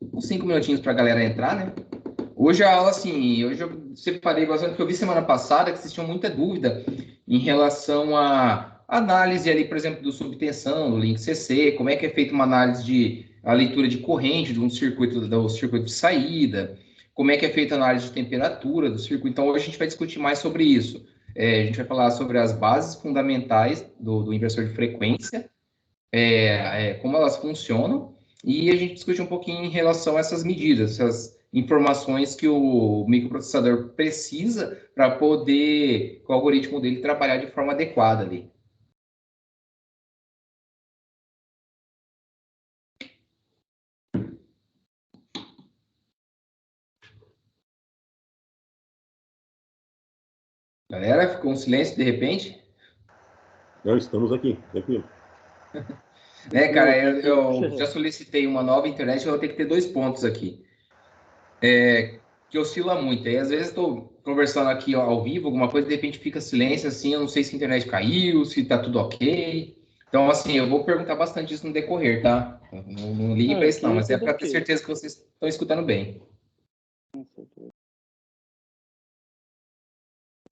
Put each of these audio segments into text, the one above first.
uns 5 minutinhos para a galera entrar, né? Hoje a aula, assim, hoje eu separei bastante, porque eu vi semana passada que vocês tinham muita dúvida em relação à análise ali, por exemplo, do subtensão, do link CC, como é que é feita uma análise de a leitura de corrente de um circuito, do circuito de saída, como é que é feita a análise de temperatura do circuito. Então, hoje a gente vai discutir mais sobre isso. A gente vai falar sobre as bases fundamentais do inversor de frequência, como elas funcionam, e a gente discute um pouquinho em relação a essas medidas, essas informações que o microprocessador precisa para poder, com o algoritmo dele, trabalhar de forma adequada ali. Galera, ficou um silêncio de repente? Não, estamos aqui, tranquilo. Cara, eu já solicitei uma nova internet, eu vou ter que ter 2 pontos aqui. Que oscila muito. Aí, às vezes, estou conversando aqui ao vivo, alguma coisa, de repente fica silêncio, assim, eu não sei se a internet caiu, se está tudo ok. Então, assim, eu vou perguntar bastante isso no decorrer, tá? Não ligue para isso, não, mas é para ter certeza que vocês estão escutando bem.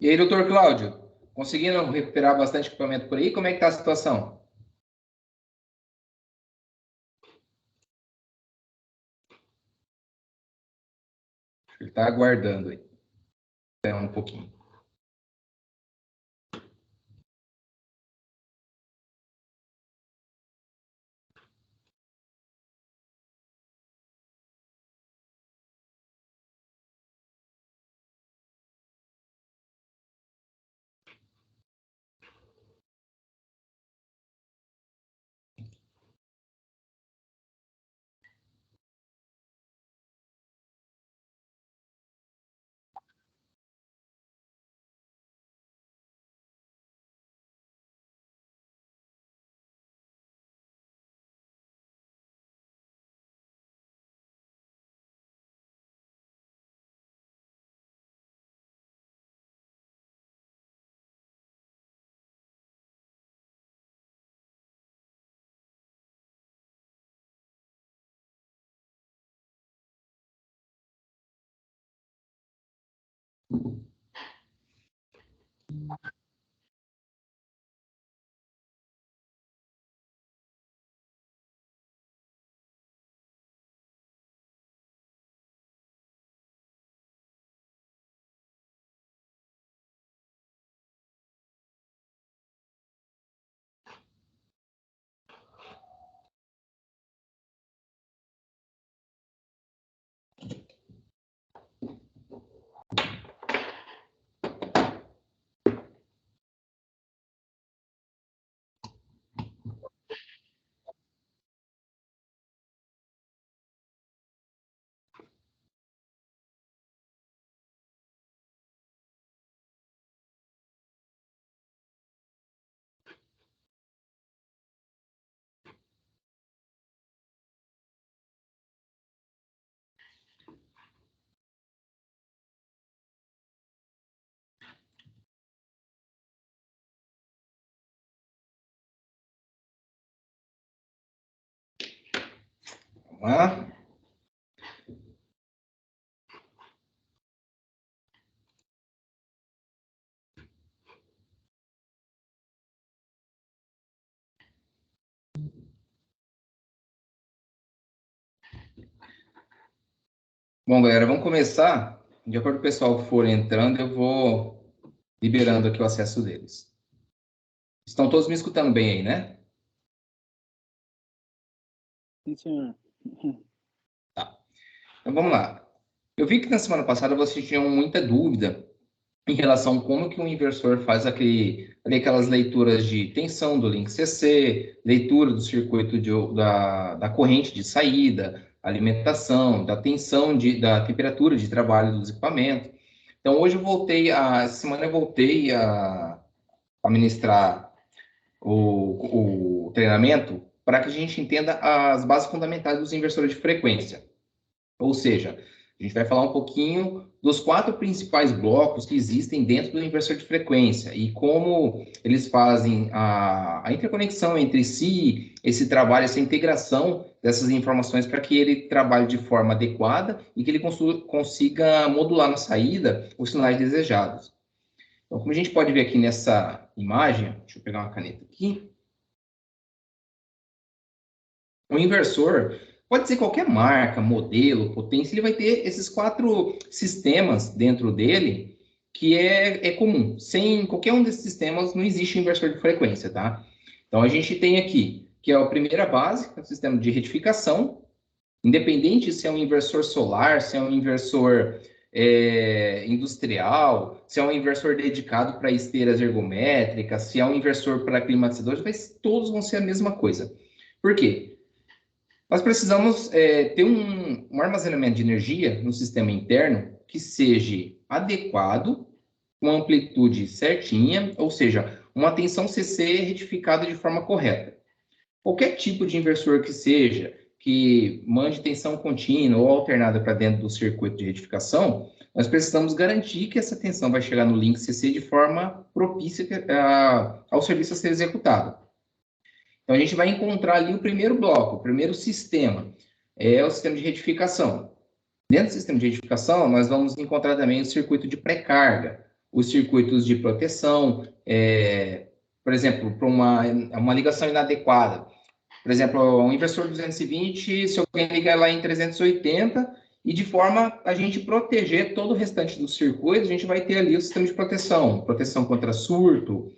E aí, doutor Cláudio, conseguindo recuperar bastante equipamento por aí? Como é que está a situação? Ele está aguardando aí. Espera um pouquinho. Vamos lá. Bom, galera, vamos começar. De acordo com o pessoal que for entrando, eu vou liberando aqui o acesso deles. Estão todos me escutando bem aí, né? Sim, senhor. Tá. Então, vamos lá. Eu vi que na semana passada vocês tinham muita dúvida em relação a como que o inversor faz aquelas leituras de tensão do link CC, leitura do circuito da corrente de saída, alimentação, da tensão, da temperatura de trabalho dos equipamentos. Então, hoje essa semana eu voltei a ministrar o treinamento para que a gente entenda as bases fundamentais dos inversores de frequência. Ou seja, A gente vai falar um pouquinho dos 4 principais blocos que existem dentro do inversor de frequência e como eles fazem a interconexão entre si, esse trabalho, essa integração dessas informações para que ele trabalhe de forma adequada e que ele consiga modular na saída os sinais desejados. Então, como a gente pode ver aqui nessa imagem, deixa eu pegar uma caneta aqui. O inversor pode ser qualquer marca, modelo, potência, ele vai ter esses 4 sistemas dentro dele que é comum. Sem qualquer um desses sistemas não existe inversor de frequência, tá? Então, a gente tem aqui, que é a primeira base, que é o sistema de retificação, independente se é um inversor solar, se é um inversor industrial, se é um inversor dedicado para esteiras ergométricas, se é um inversor para climatizadores, mas todos vão ser a mesma coisa. Por quê? Nós precisamos ter um armazenamento de energia no sistema interno que seja adequado, com amplitude certinha, ou seja, uma tensão CC retificada de forma correta. Qualquer tipo de inversor que seja, que mande tensão contínua ou alternada para dentro do circuito de retificação, nós precisamos garantir que essa tensão vai chegar no link CC de forma propícia ao serviço a ser executado. Então, a gente vai encontrar ali o primeiro bloco, o primeiro sistema, é o sistema de retificação. Dentro do sistema de retificação, nós vamos encontrar também o circuito de pré-carga, os circuitos de proteção, por exemplo, para uma ligação inadequada. Por exemplo, um inversor 220, se alguém ligar lá em 380, e de forma a gente proteger todo o restante do circuito, a gente vai ter ali o sistema de proteção contra surto.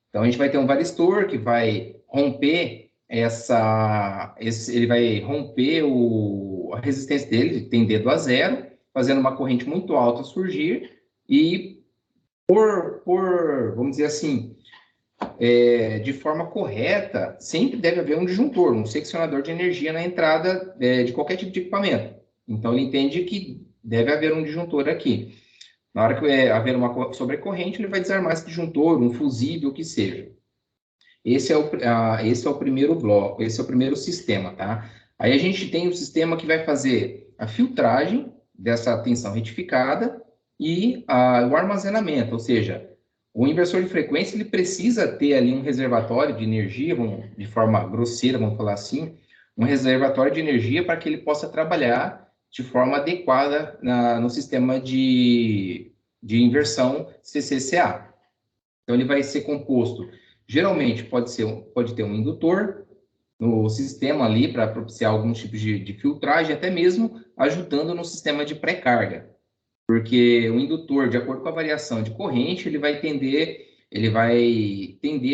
Então, a gente vai ter um varistor que vai romper ele vai romper a resistência dele, tem dedo a zero, fazendo uma corrente muito alta surgir, e vamos dizer assim, de forma correta, sempre deve haver um disjuntor, um seccionador de energia na entrada de qualquer tipo de equipamento. Então, ele entende que deve haver um disjuntor aqui. Na hora que haver uma sobrecorrente, ele vai desarmar esse disjuntor, um fusível, o que seja. Esse é o primeiro bloco, esse é o primeiro sistema, tá? Aí a gente tem o sistema que vai fazer a filtragem dessa tensão retificada e o armazenamento, ou seja, o inversor de frequência ele precisa ter ali um reservatório de energia, de forma grosseira, vamos falar assim, um reservatório de energia para que ele possa trabalhar de forma adequada no sistema de inversão CCCA. Então, ele vai ser composto, geralmente pode ter um indutor no sistema ali para propiciar alguns tipos de filtragem, até mesmo ajudando no sistema de pré-carga. Porque o indutor, de acordo com a variação de corrente, ele vai tender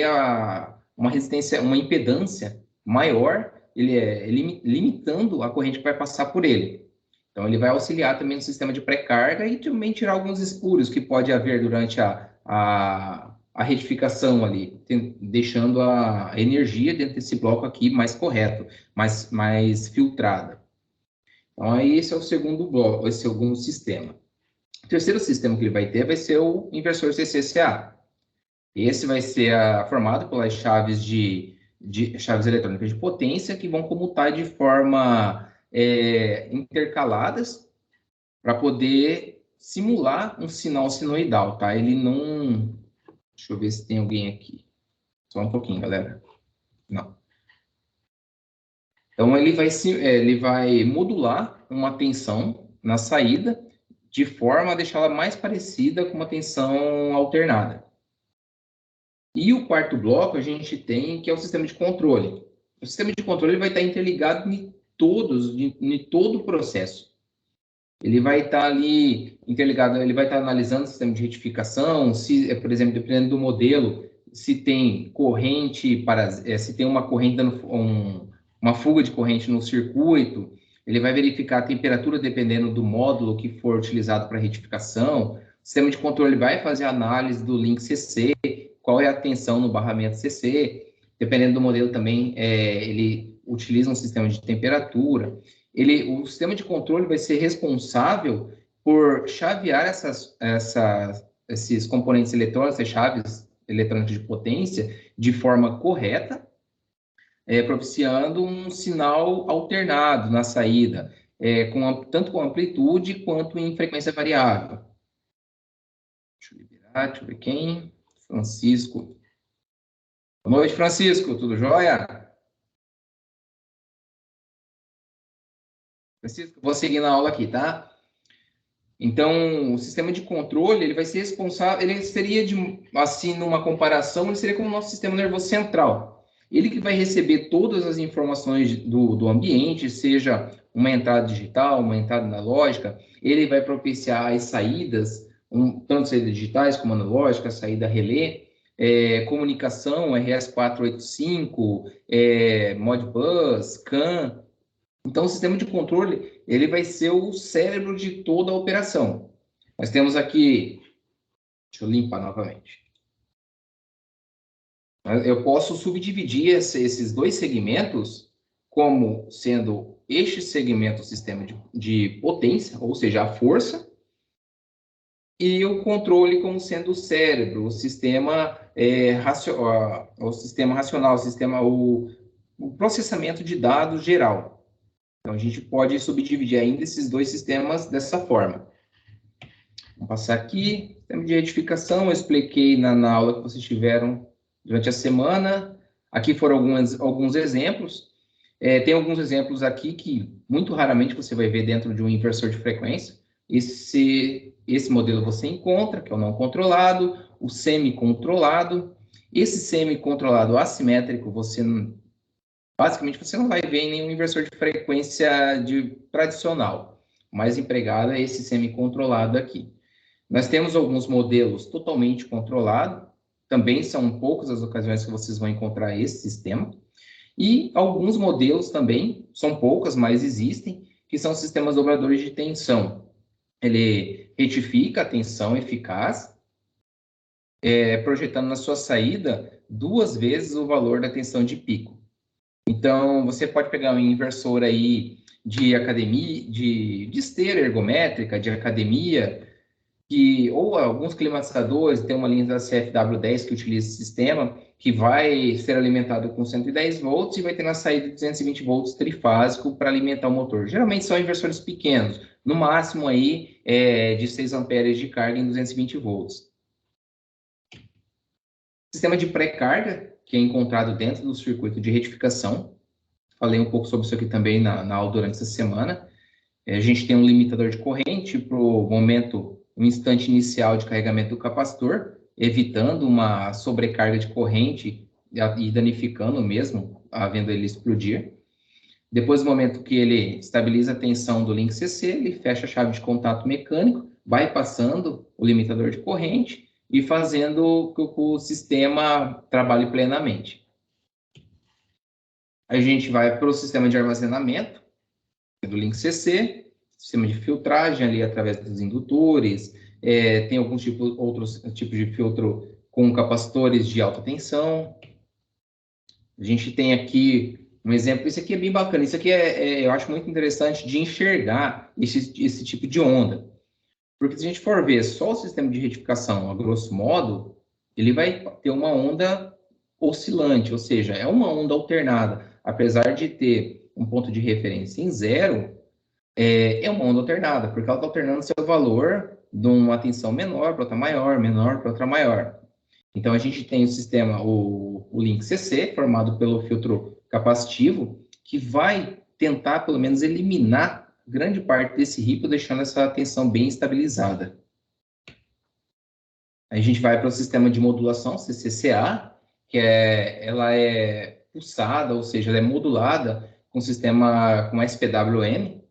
a uma resistência, uma impedância maior, limitando a corrente que vai passar por ele. Então, ele vai auxiliar também no sistema de pré-carga e também tirar alguns espúrios que pode haver durante a retificação ali, deixando a energia dentro desse bloco aqui mais correto, mais filtrada. Então, aí esse é o segundo bloco, esse é o segundo sistema. O terceiro sistema que ele vai ter vai ser o inversor CCCA. Esse vai ser formado pelas chaves chaves eletrônicas de potência que vão comutar de forma intercaladas para poder simular um sinal sinoidal, tá? Ele não... Deixa eu ver se tem alguém aqui. Só um pouquinho, galera. Não. Então, ele vai modular uma tensão na saída de forma a deixá-la mais parecida com uma tensão alternada. E o quarto bloco a gente tem, que é o sistema de controle. O sistema de controle vai estar interligado em todo o processo. Ele vai estar ali interligado, ele vai estar analisando o sistema de retificação, se, por exemplo, dependendo do modelo, se tem corrente, se tem uma corrente dando uma fuga de corrente no circuito, ele vai verificar a temperatura dependendo do módulo que for utilizado para retificação. O sistema de controle vai fazer a análise do link CC, qual é a tensão no barramento CC, dependendo do modelo também, ele utiliza um sistema de temperatura. O sistema de controle vai ser responsável por chavear esses componentes eletrônicos, essas chaves eletrônicas de potência, de forma correta, propiciando um sinal alternado na saída. tanto com amplitude quanto em frequência variável. Deixa eu liberar, deixa eu ver quem. Francisco. Boa noite, Francisco, tudo jóia? Francisco, vou seguir na aula aqui, tá? Então, o sistema de controle, ele vai ser responsável, ele seria, assim, numa comparação, ele seria como o nosso sistema nervoso central. Ele que vai receber todas as informações do ambiente, seja uma entrada digital, uma entrada analógica, ele vai propiciar as saídas, tanto saídas digitais como analógicas, saída relé, comunicação, RS485, Modbus, CAN. Então, o sistema de controle, ele vai ser o cérebro de toda a operação. Nós temos aqui, deixa eu limpar novamente. Eu posso subdividir esses dois segmentos como sendo este segmento o sistema de potência, ou seja, a força, e o controle como sendo o cérebro, o sistema, o sistema racional, o processamento de dados geral. Então, a gente pode subdividir ainda esses dois sistemas dessa forma. Vamos passar aqui. Sistema de retificação, eu expliquei na aula que vocês tiveram durante a semana. Aqui foram alguns exemplos. Tem alguns exemplos aqui que muito raramente você vai ver dentro de um inversor de frequência. Esse modelo você encontra, que é o não controlado, o semi-controlado. Esse semi-controlado assimétrico, basicamente, você não vai ver em nenhum inversor de frequência tradicional. O mais empregado é esse semi-controlado aqui. Nós temos alguns modelos totalmente controlados, também são poucas as ocasiões que vocês vão encontrar esse sistema. E alguns modelos também, são poucas, mas existem, que são sistemas dobradores de tensão. Ele retifica a tensão eficaz, projetando na sua saída 2 vezes o valor da tensão de pico. Então, você pode pegar um inversor aí de academia, de esteira ergométrica, de academia, ou alguns climatizadores, tem uma linha da CFW10 que utiliza esse sistema, que vai ser alimentado com 110 volts e vai ter na saída 220 volts trifásico para alimentar o motor. Geralmente são inversores pequenos, no máximo aí de 6 amperes de carga em 220 volts. Sistema de pré-carga, que é encontrado dentro do circuito de retificação. Falei um pouco sobre isso aqui também na aula durante essa semana. A gente tem um limitador de corrente para o momento, um instante inicial de carregamento do capacitor, evitando uma sobrecarga de corrente e danificando mesmo, havendo ele explodir. Depois do momento que ele estabiliza a tensão do link CC, ele fecha a chave de contato mecânico, vai passando o limitador de corrente e fazendo com que o sistema trabalhe plenamente. A gente vai para o sistema de armazenamento do link CC, sistema de filtragem ali através dos indutores, tem alguns outros tipos de filtro com capacitores de alta tensão. A gente tem aqui um exemplo, isso aqui é bem bacana, isso aqui eu acho muito interessante de enxergar esse tipo de onda. Porque se a gente for ver só o sistema de retificação, a grosso modo, ele vai ter uma onda oscilante, ou seja, é uma onda alternada. Apesar de ter um ponto de referência em zero, é uma onda alternada, porque ela está alternando seu valor de uma tensão menor para outra maior, menor para outra maior. Então, a gente tem o sistema, o link CC, formado pelo filtro capacitivo, que vai tentar, pelo menos, eliminar grande parte desse ripple, deixando essa tensão bem estabilizada. Aí a gente vai para o sistema de modulação, CCCA, que ela é pulsada, ou seja, ela é modulada com sistema com SPWM,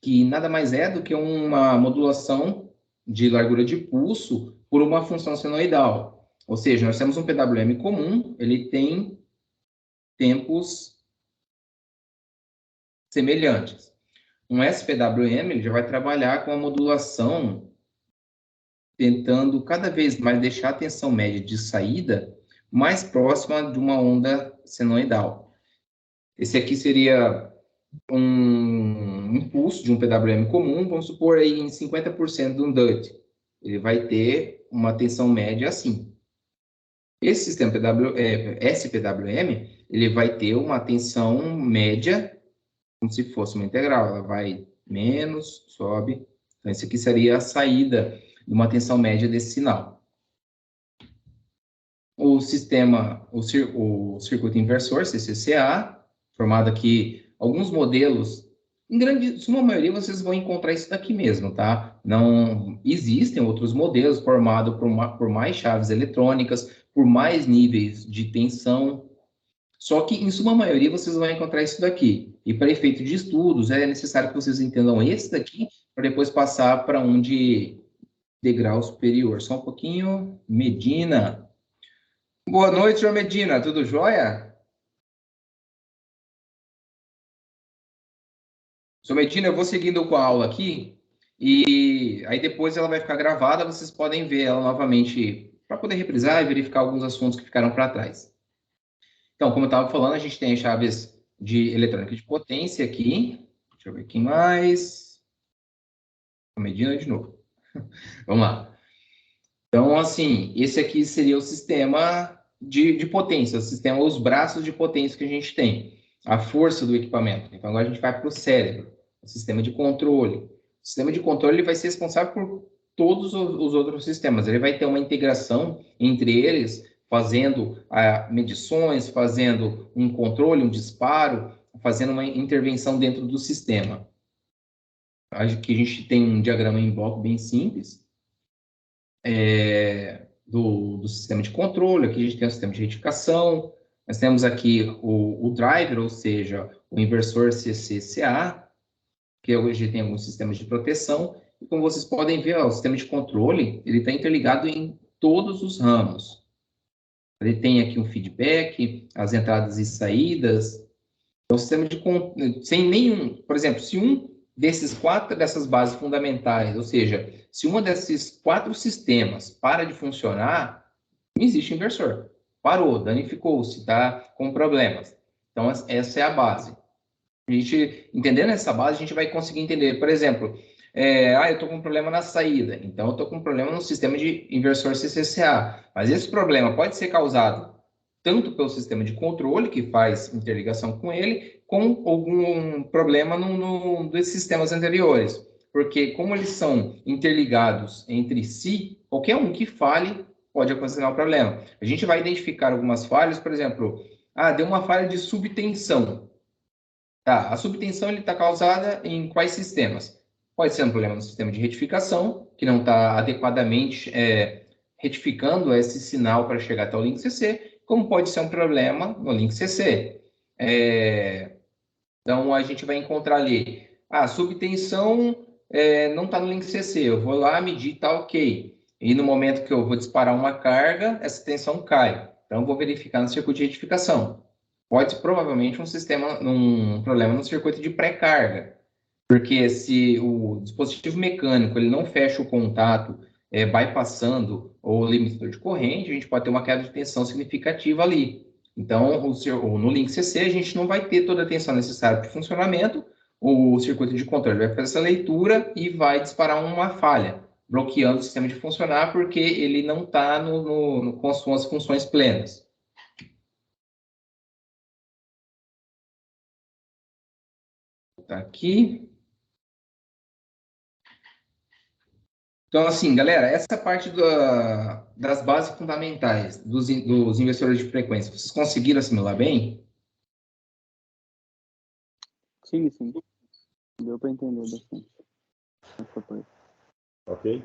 que nada mais é do que uma modulação de largura de pulso por uma função senoidal. Ou seja, nós temos um PWM comum, ele tem tempos semelhantes. Um SPWM ele já vai trabalhar com a modulação, tentando cada vez mais deixar a tensão média de saída mais próxima de uma onda senoidal. Esse aqui seria um impulso de um PWM comum, vamos supor aí em 50% de um DUT. Ele vai ter uma tensão média assim. Esse sistema SPWM, ele vai ter uma tensão média como se fosse uma integral. Ela vai menos, sobe. Então, esse aqui seria a saída de uma tensão média desse sinal. O sistema, o circuito inversor, CCCA, formado aqui, alguns modelos, em grande suma maioria, vocês vão encontrar isso daqui mesmo, tá? Não existem outros modelos formados por mais chaves eletrônicas, por mais níveis de tensão, só que, em suma maioria, vocês vão encontrar isso daqui. E para efeito de estudos, é necessário que vocês entendam esse daqui, para depois passar para um de degrau superior. Só um pouquinho. Medina. Boa noite, João Medina. Tudo jóia? Sr. Medina, eu vou seguindo com a aula aqui, e aí depois ela vai ficar gravada, vocês podem ver ela novamente, para poder reprisar e verificar alguns assuntos que ficaram para trás. Então, como eu estava falando, a gente tem as chaves de eletrônica de potência aqui. Deixa eu ver aqui mais. Medina de novo. Vamos lá. Então, assim, esse aqui seria o sistema de potência, o sistema, os braços de potência que a gente tem, a força do equipamento. Então, agora a gente vai para o cérebro, o sistema de controle. O sistema de controle ele vai ser responsável por todos os outros sistemas. Ele vai ter uma integração entre eles, fazendo medições, fazendo um controle, um disparo, fazendo uma intervenção dentro do sistema. Aqui a gente tem um diagrama em bloco bem simples do sistema de controle. Aqui a gente tem o sistema de retificação. Nós temos aqui o driver, ou seja, o inversor CCCA, que hoje tem alguns sistemas de proteção. E como vocês podem ver, o sistema de controle ele está interligado em todos os ramos. Ele tem aqui um feedback, as entradas e saídas. Então, o sistema de sem nenhum, por exemplo, se um dessas bases fundamentais, ou seja, se uma desses 4 sistemas para de funcionar, não existe inversor. Parou, danificou-se, está com problemas. Então, essa é a base. A gente, entendendo essa base, a gente vai conseguir entender, por exemplo, eu estou com um problema na saída, então eu estou com um problema no sistema de inversor CCCA, mas esse problema pode ser causado tanto pelo sistema de controle, que faz interligação com ele, com algum problema desses sistemas anteriores, porque como eles são interligados entre si, qualquer um que falhe pode ocasionar um problema. A gente vai identificar algumas falhas, por exemplo, deu uma falha de subtensão. Tá, a subtensão está causada em quais sistemas? Pode ser um problema no sistema de retificação, que não está adequadamente retificando esse sinal para chegar até o link CC, como pode ser um problema no link CC. Então, a gente vai encontrar ali, a subtensão não está no link CC, eu vou lá medir, está ok. E no momento que eu vou disparar uma carga, essa tensão cai. Então, eu vou verificar no circuito de retificação. Pode ser provavelmente um problema no circuito de pré-carga, porque se o dispositivo mecânico ele não fecha o contato, bypassando o limitador de corrente, a gente pode ter uma queda de tensão significativa ali. Então, no link CC, a gente não vai ter toda a tensão necessária para o funcionamento, o circuito de controle vai fazer essa leitura e vai disparar uma falha, bloqueando o sistema de funcionar, porque ele não está com suas funções plenas. Tá aqui. Então, assim, galera, essa parte das bases fundamentais dos inversores de frequência, vocês conseguiram assimilar bem? Sim. Deu para entender bastante. Ok.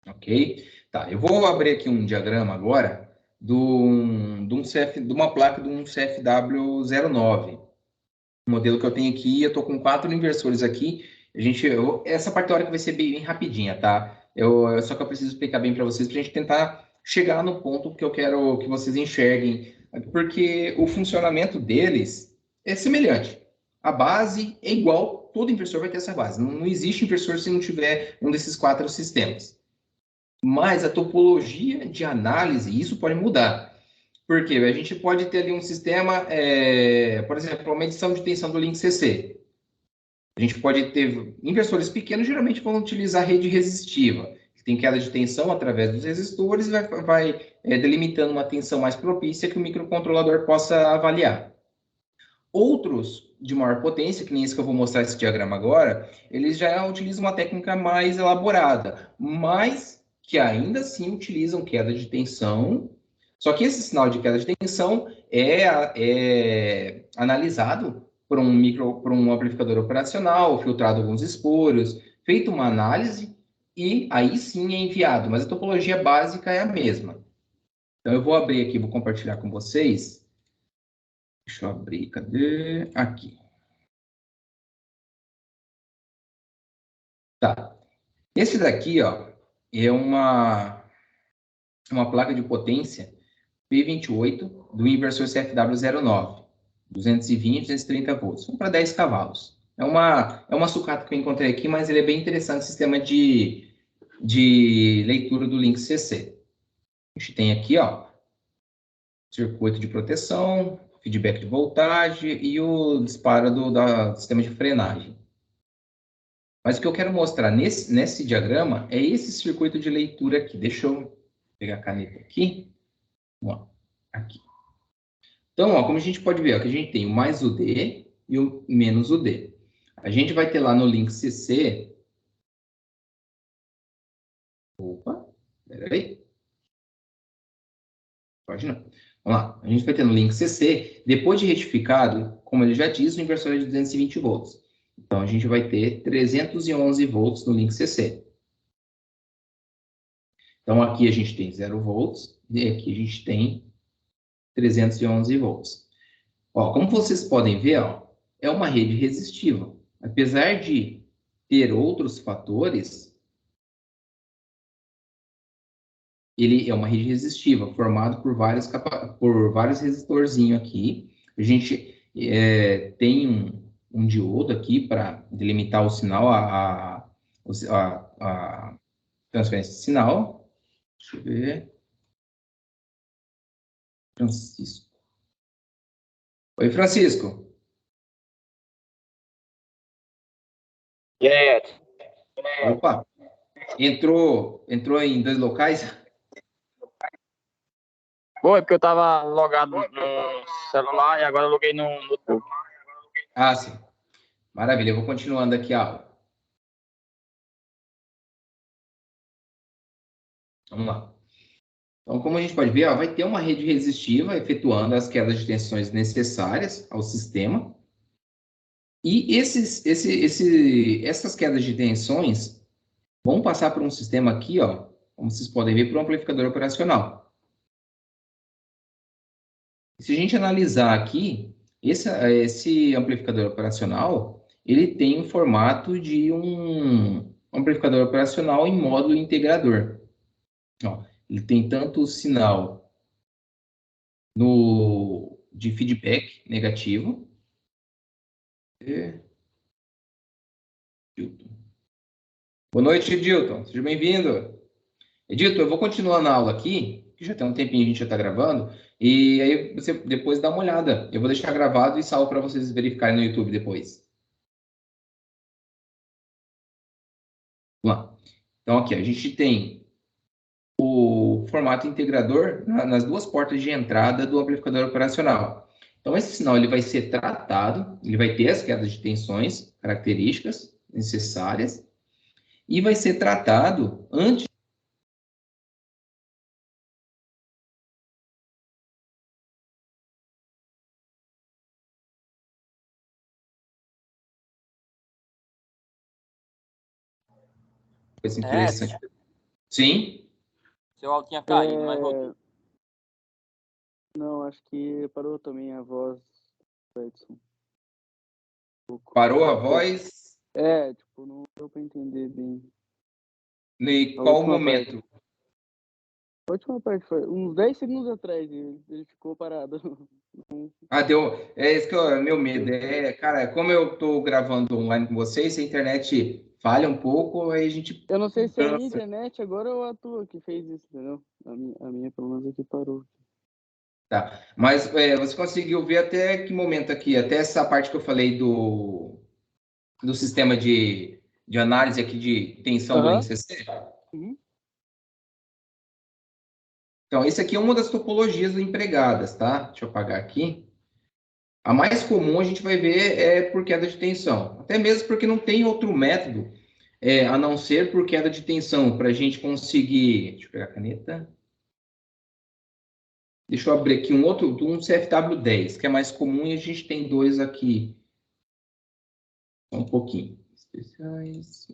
Ok. Tá, eu vou abrir aqui um diagrama agora de uma placa de um CFW09. O modelo que eu tenho aqui, eu estou com 4 inversores aqui. Essa parte teórica vai ser bem rapidinha, tá? Só que eu preciso explicar bem para vocês, para a gente tentar chegar no ponto que eu quero que vocês enxerguem, porque o funcionamento deles é semelhante. A base é igual, todo inversor vai ter essa base. Não existe inversor se não tiver um desses 4 sistemas. Mas a topologia de análise, isso pode mudar. Porque a gente pode ter ali um sistema, por exemplo, uma medição de tensão do link CC. A gente pode ter inversores pequenos, geralmente vão utilizar rede resistiva, que tem queda de tensão através dos resistores e vai delimitando uma tensão mais propícia que o microcontrolador possa avaliar. Outros de maior potência, que nem esse que eu vou mostrar esse diagrama agora, eles já utilizam uma técnica mais elaborada, mas que ainda assim utilizam queda de tensão. Só que esse sinal de queda de tensão é analisado por um amplificador operacional, filtrado alguns espúrios, feito uma análise e aí sim é enviado, mas a topologia básica é a mesma. Então eu vou abrir aqui, vou compartilhar com vocês. Deixa eu abrir, cadê? Aqui. Tá. Esse daqui, ó, é uma placa de potência P28 do inversor CFW09, 220, 230 volts, para 10 cavalos. É uma sucata que eu encontrei aqui, mas ele é bem interessante, sistema de leitura do Link CC. A gente tem aqui, ó, circuito de proteção, feedback de voltagem e o disparo do sistema de frenagem. Mas o que eu quero mostrar nesse diagrama é esse circuito de leitura aqui. Deixa eu pegar a caneta aqui. Ó, aqui. Então, ó, como a gente pode ver, ó, que a gente tem o mais o D e o menos o D. A gente vai ter lá no link CC... Opa, peraí. Pode não. Vamos lá. A gente vai ter no link CC, depois de retificado, como ele já diz, o inversor é de 220 volts. Então, a gente vai ter 311 volts no link CC. Então, aqui a gente tem 0 volts e aqui a gente tem 311 volts. Ó, como vocês podem ver, ó, é uma rede resistiva. Apesar de ter outros fatores, ele é uma rede resistiva, formado por vários resistorzinhos aqui. A gente tem um diodo aqui para delimitar o sinal, a transferência de sinal. Deixa eu ver. Francisco. Oi, Francisco. Opa, entrou em 2 locais? Foi, porque eu tava logado no celular e agora eu loguei no notebook. Ah, sim. Maravilha, eu vou continuando aqui a aula. Vamos lá. Então, como a gente pode ver, ó, vai ter uma rede resistiva efetuando as quedas de tensões necessárias ao sistema. E essas quedas de tensões vão passar por um sistema aqui, ó, como vocês podem ver, por um amplificador operacional. Se a gente analisar aqui, esse amplificador operacional, ele tem o formato de um amplificador operacional em módulo integrador. Ó, ele tem tanto o sinal de feedback negativo. Boa noite, Edilton. Seja bem-vindo. Edilton, eu vou continuar na aula aqui, que já tem um tempinho que a gente já está gravando, e aí você depois dá uma olhada. Eu vou deixar gravado e salvo para vocês verificarem no YouTube depois. Vamos lá. Então, aqui, a gente tem o formato integrador nas 2 portas de entrada do amplificador operacional. Então, esse sinal ele vai ser tratado, ele vai ter as quedas de tensões características necessárias, e vai ser tratado antes coisa interessante. Sim? Seu áudio tinha caído, mas voltou. Não, acho que parou também a voz do Edson. Parou a voz? Tipo, não deu para entender bem. Em qual momento? A última parte foi uns 10 segundos atrás, ele ficou parado. Ah, deu. É isso que é meu medo. Cara, como eu estou gravando online com vocês, se a internet falha um pouco, aí a gente. Eu não sei se é a minha internet agora ou a tua que fez isso, entendeu? A minha pelo menos, aqui parou. Tá. Mas você conseguiu ver até que momento aqui? Até essa parte que eu falei do sistema de análise aqui de tensão do Link CC? Uhum. Então, esse aqui é uma das topologias do empregadas, tá? Deixa eu apagar aqui. A mais comum a gente vai ver é por queda de tensão, até mesmo porque não tem outro método a não ser por queda de tensão, para a gente conseguir. Deixa eu pegar a caneta. Deixa eu abrir aqui um CFW10, que é mais comum, e a gente tem dois aqui. Só um pouquinho. Especiais.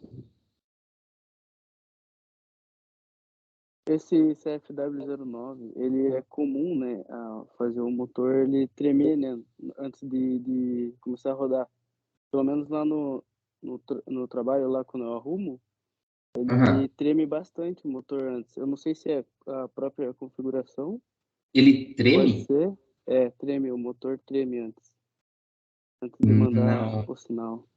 Esse CFW09, ele é comum, né, a fazer o motor ele tremer, né, antes de começar a rodar. Pelo menos lá no trabalho, lá quando eu arrumo, ele treme bastante o motor antes. Eu não sei se é a própria configuração. Ele Pode treme? ser. Treme, o motor treme antes de mandar Não. o sinal.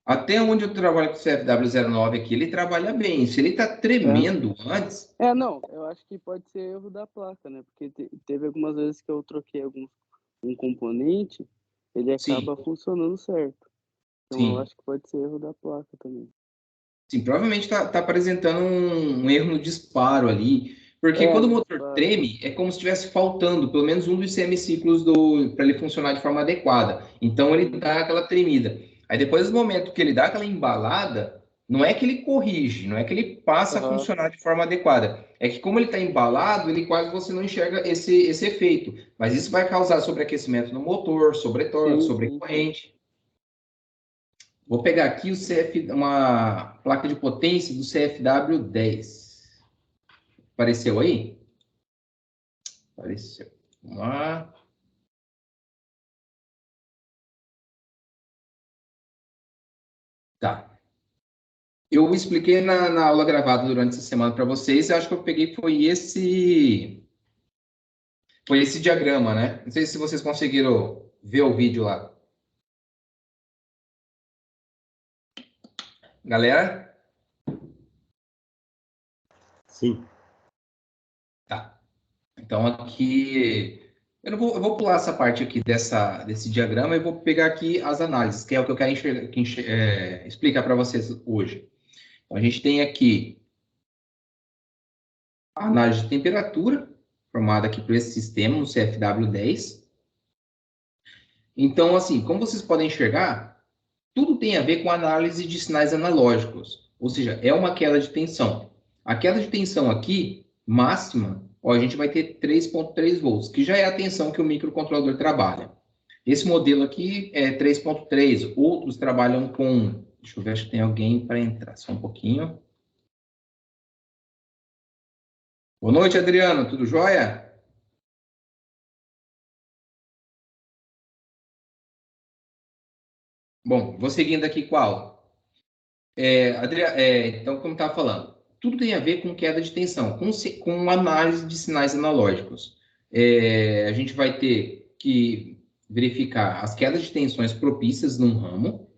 Até onde eu trabalho com o CFW09 aqui, ele trabalha bem. Se ele está tremendo antes, Não, eu acho que pode ser erro da placa, né? Porque teve algumas vezes que eu troquei um componente, ele sim, acaba funcionando certo. Então eu sim. acho que pode ser erro da placa também. Sim, provavelmente está apresentando um erro no disparo ali. Porque quando o No motor disparo. treme, é como se estivesse faltando pelo menos um dos semiciclos para ele funcionar de forma adequada. Então ele dá aquela tremida. Aí depois do momento que ele dá aquela embalada, não é que ele corrige, não é que ele passa a Aham. funcionar de forma adequada. É que como ele está embalado, ele quase você não enxerga esse efeito. Mas isso vai causar sobreaquecimento no motor, sobretorque, Sim, sim, sim. sobrecorrente. Vou pegar aqui uma placa de potência do CFW10. Apareceu aí? Apareceu. Vamos lá. Tá. Eu expliquei na aula gravada durante essa semana para vocês. Eu acho que eu peguei foi esse diagrama, né? Não sei se vocês conseguiram ver o vídeo lá. Galera? Sim. Tá. Então aqui eu vou pular essa parte aqui desse diagrama e vou pegar aqui as análises, que é o que eu quero explicar para vocês hoje. Então, a gente tem aqui a análise de temperatura, formada aqui por esse sistema, no CFW10. Então, assim, como vocês podem enxergar, tudo tem a ver com análise de sinais analógicos, ou seja, é uma queda de tensão. A queda de tensão aqui, máxima, ó, a gente vai ter 3,3 volts, que já é a tensão que o microcontrolador trabalha. Esse modelo aqui é 3,3, outros trabalham com... Deixa eu ver se tem alguém para entrar, só um pouquinho. Boa noite, Adriano, tudo jóia? Bom, vou seguindo aqui qual? Então, como estava falando, tudo tem a ver com queda de tensão, com análise de sinais analógicos. A gente vai ter que verificar as quedas de tensões propícias num ramo.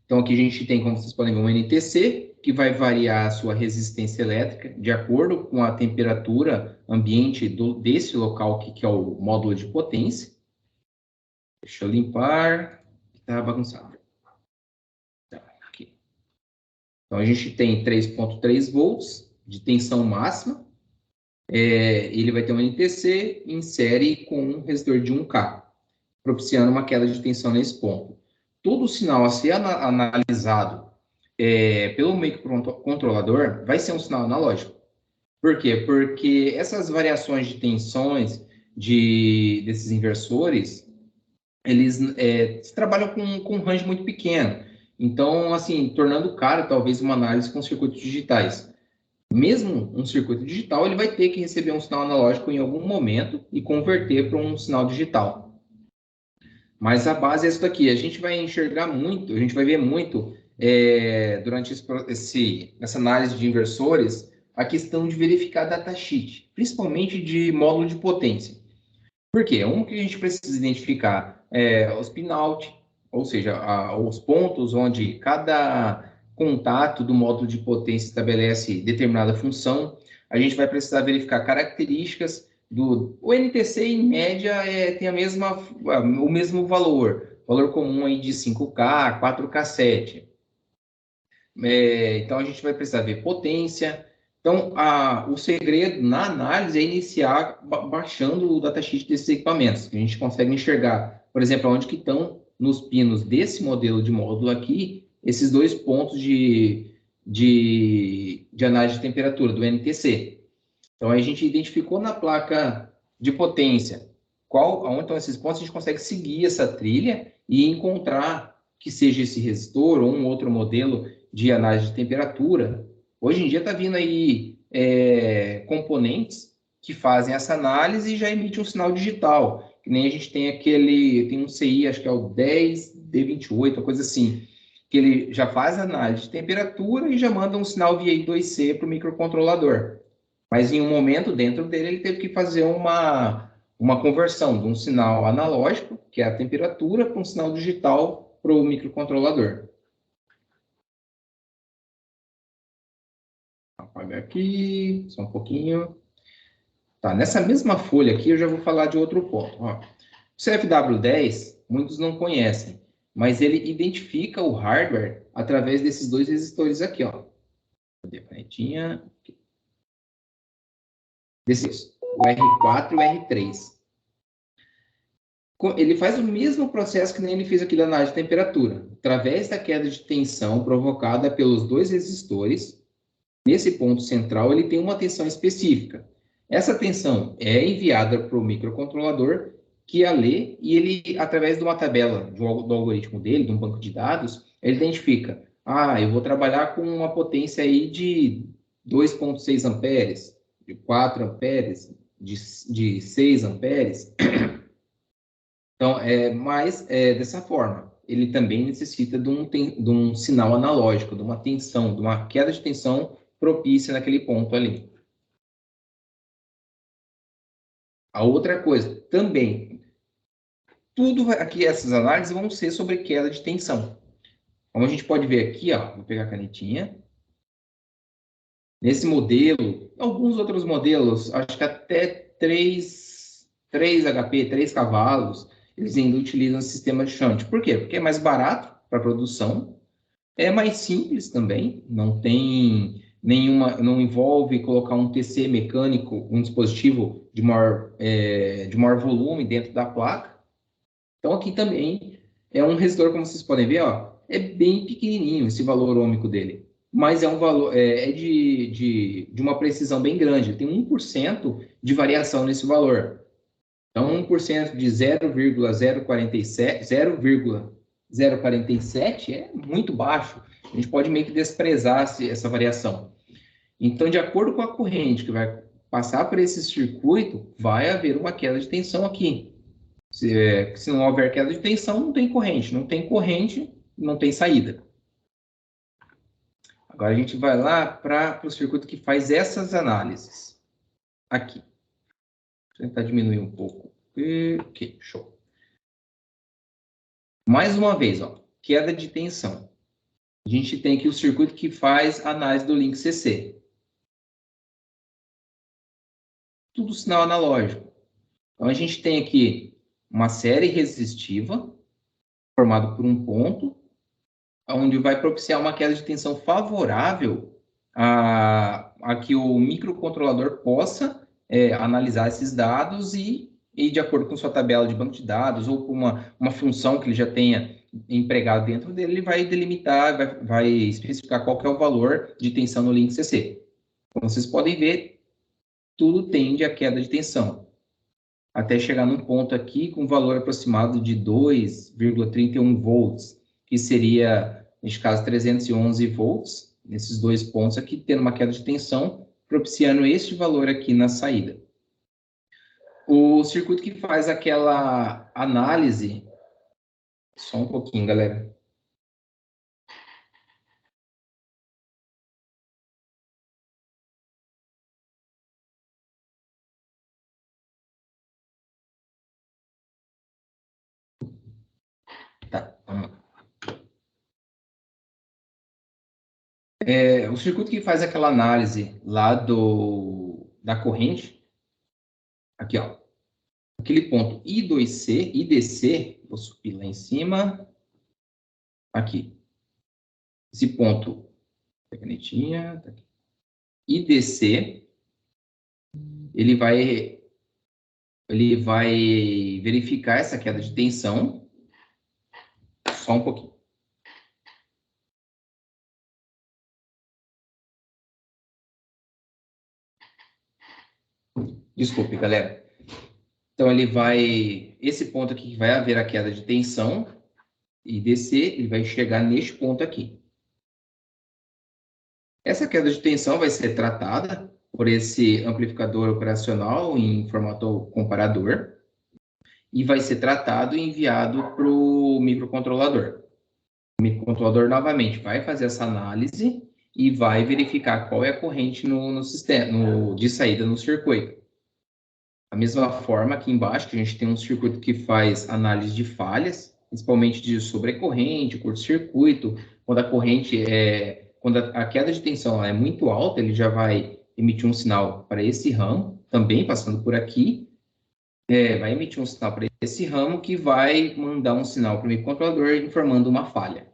Então, aqui a gente tem, como vocês podem ver, um NTC, que vai variar a sua resistência elétrica de acordo com a temperatura ambiente desse local, que é o módulo de potência. Deixa eu limpar, está bagunçado. Aqui. Então, a gente tem 3,3 volts de tensão máxima. Ele vai ter um NTC em série com um resistor de 1K, propiciando uma queda de tensão nesse ponto. Todo sinal a ser analisado pelo microcontrolador vai ser um sinal analógico. Por quê? Porque essas variações de tensões desses inversores, eles trabalham com um range muito pequeno. Então, assim, tornando caro, talvez, uma análise com circuitos digitais. Mesmo um circuito digital, ele vai ter que receber um sinal analógico em algum momento e converter para um sinal digital. Mas a base é isso daqui. A gente vai enxergar muito, a gente vai ver muito durante essa análise de inversores a questão de verificar datasheet, principalmente de módulo de potência. Por quê? Um que a gente precisa identificar os pinout, ou seja, os pontos onde cada contato do módulo de potência estabelece determinada função. A gente vai precisar verificar características o NTC, em média, tem o mesmo valor comum aí de 5K, 4K7. Então, a gente vai precisar ver potência. Então, o segredo na análise é iniciar baixando o datasheet desses equipamentos. A gente consegue enxergar por exemplo, onde que estão nos pinos desse modelo de módulo aqui, esses 2 pontos de análise de temperatura, do NTC. Então, a gente identificou na placa de potência onde estão esses pontos, a gente consegue seguir essa trilha e encontrar que seja esse resistor ou um outro modelo de análise de temperatura. Hoje em dia está vindo aí componentes que fazem essa análise e já emitem um sinal digital. Que nem a gente tem um CI, acho que é o 10D28, uma coisa assim, que ele já faz a análise de temperatura e já manda um sinal via I2C para o microcontrolador. Mas em um momento dentro dele ele teve que fazer uma conversão de um sinal analógico, que é a temperatura, para um sinal digital para o microcontrolador. Vou apagar aqui, só um pouquinho. Tá, nessa mesma folha aqui eu já vou falar de outro ponto. Ó, o CFW10, muitos não conhecem, mas ele identifica o hardware através desses 2 resistores aqui, ó. Cadê a canetinha? Desses, o R4 e o R3. Ele faz o mesmo processo que nem ele fez aqui da análise de temperatura. Através da queda de tensão provocada pelos 2 resistores, nesse ponto central ele tem uma tensão específica. Essa tensão é enviada para o microcontrolador, que a lê, e ele, através de uma tabela do algoritmo dele, de um banco de dados, ele identifica, eu vou trabalhar com uma potência aí de 2,6 amperes, de 4 amperes, de 6 amperes. Então, dessa forma, ele também necessita de um sinal analógico, de uma tensão, de uma queda de tensão propícia naquele ponto ali. A outra coisa, também, tudo aqui, essas análises vão ser sobre queda de tensão. Como a gente pode ver aqui, ó, vou pegar a canetinha. Nesse modelo, alguns outros modelos, acho que até 3 HP, 3 cavalos, eles ainda utilizam sistema de shunt. Por quê? Porque é mais barato para produção, é mais simples também, não tem não envolve colocar um TC mecânico, um dispositivo de maior volume dentro da placa. Então, aqui também é um resistor, como vocês podem ver, ó, é bem pequenininho esse valor ôhmico dele, mas é um valor de uma precisão bem grande, tem 1% de variação nesse valor. Então, 1% de 0,047 é muito baixo. A gente pode meio que desprezar essa variação. Então, de acordo com a corrente que vai passar por esse circuito, vai haver uma queda de tensão aqui. Se não houver queda de tensão, não tem corrente. Não tem corrente, não tem saída. Agora, a gente vai lá para o circuito que faz essas análises. Aqui. Vou tentar diminuir um pouco. Ok, show. Mais uma vez, ó, queda de tensão. A gente tem aqui o circuito que faz a análise do link CC. Tudo sinal analógico. Então, a gente tem aqui uma série resistiva, formada por um ponto, onde vai propiciar uma queda de tensão favorável a que o microcontrolador possa analisar esses dados e, de acordo com sua tabela de banco de dados ou com uma função que ele já tenha empregado dentro dele, ele vai delimitar, vai especificar qual que é o valor de tensão no link CC. Como vocês podem ver, tudo tende a queda de tensão, até chegar num ponto aqui com um valor aproximado de 2,31 volts, que seria, neste caso, 311 volts, nesses 2 pontos aqui, tendo uma queda de tensão, propiciando este valor aqui na saída. O circuito que faz aquela análise... Só um pouquinho, galera. Tá, vamos lá. O circuito que faz aquela análise lá da corrente, aqui, ó, aquele ponto I2C, IDC, vou subir lá em cima, aqui. Esse ponto, a canetinha, tá aqui. IDC, ele vai ele vai verificar essa queda de tensão. Só um pouquinho. Desculpe, galera. Então, esse ponto aqui que vai haver a queda de tensão e descer, ele vai chegar neste ponto aqui. Essa queda de tensão vai ser tratada por esse amplificador operacional em formato comparador e vai ser tratado e enviado para o microcontrolador. O microcontrolador, novamente, vai fazer essa análise e vai verificar qual é a corrente no sistema, de saída no circuito. Da mesma forma, aqui embaixo, que a gente tem um circuito que faz análise de falhas, principalmente de sobrecorrente, curto-circuito, quando a queda de tensão é muito alta, ele já vai emitir um sinal para esse ramo, também passando por aqui, vai emitir um sinal para esse ramo que vai mandar um sinal para o microcontrolador informando uma falha.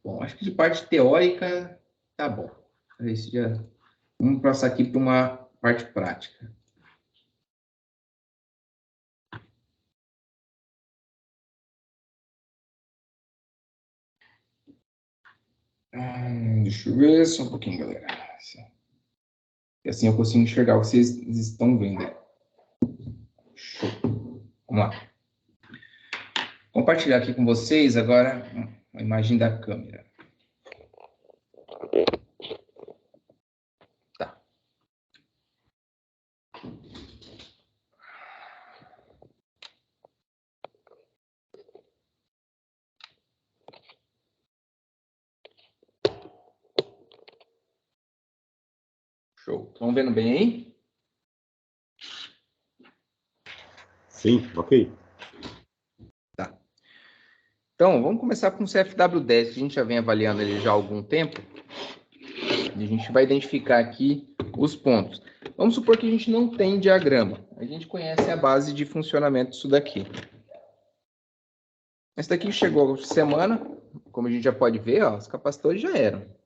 Bom, acho que de parte teórica, tá bom. Vamos passar aqui para uma parte prática. Deixa eu ver só um pouquinho, galera. E assim eu consigo enxergar o que vocês estão vendo aí. Show. Vamos lá. Compartilhar aqui com vocês agora a imagem da câmera. Tá. Show. Estão vendo bem aí? Sim, ok. Tá. Então, vamos começar com o CFW10, que a gente já vem avaliando ele já há algum tempo. E a gente vai identificar aqui os pontos. Vamos supor que a gente não tem diagrama. A gente conhece a base de funcionamento disso daqui. Esse daqui chegou semana, como a gente já pode ver, ó, os capacitores já eram.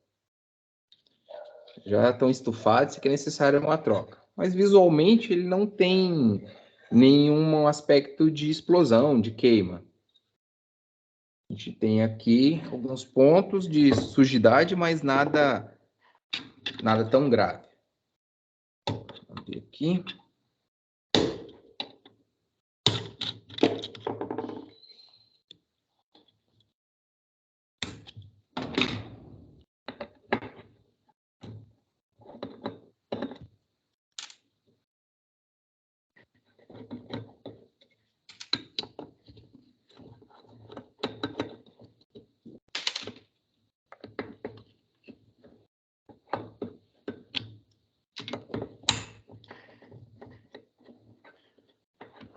Já estão estufados, que é necessário uma troca. Mas visualmente ele não tem nenhum aspecto de explosão, de queima. A gente tem aqui alguns pontos de sujidade, mas nada tão grave. Vamos ver aqui.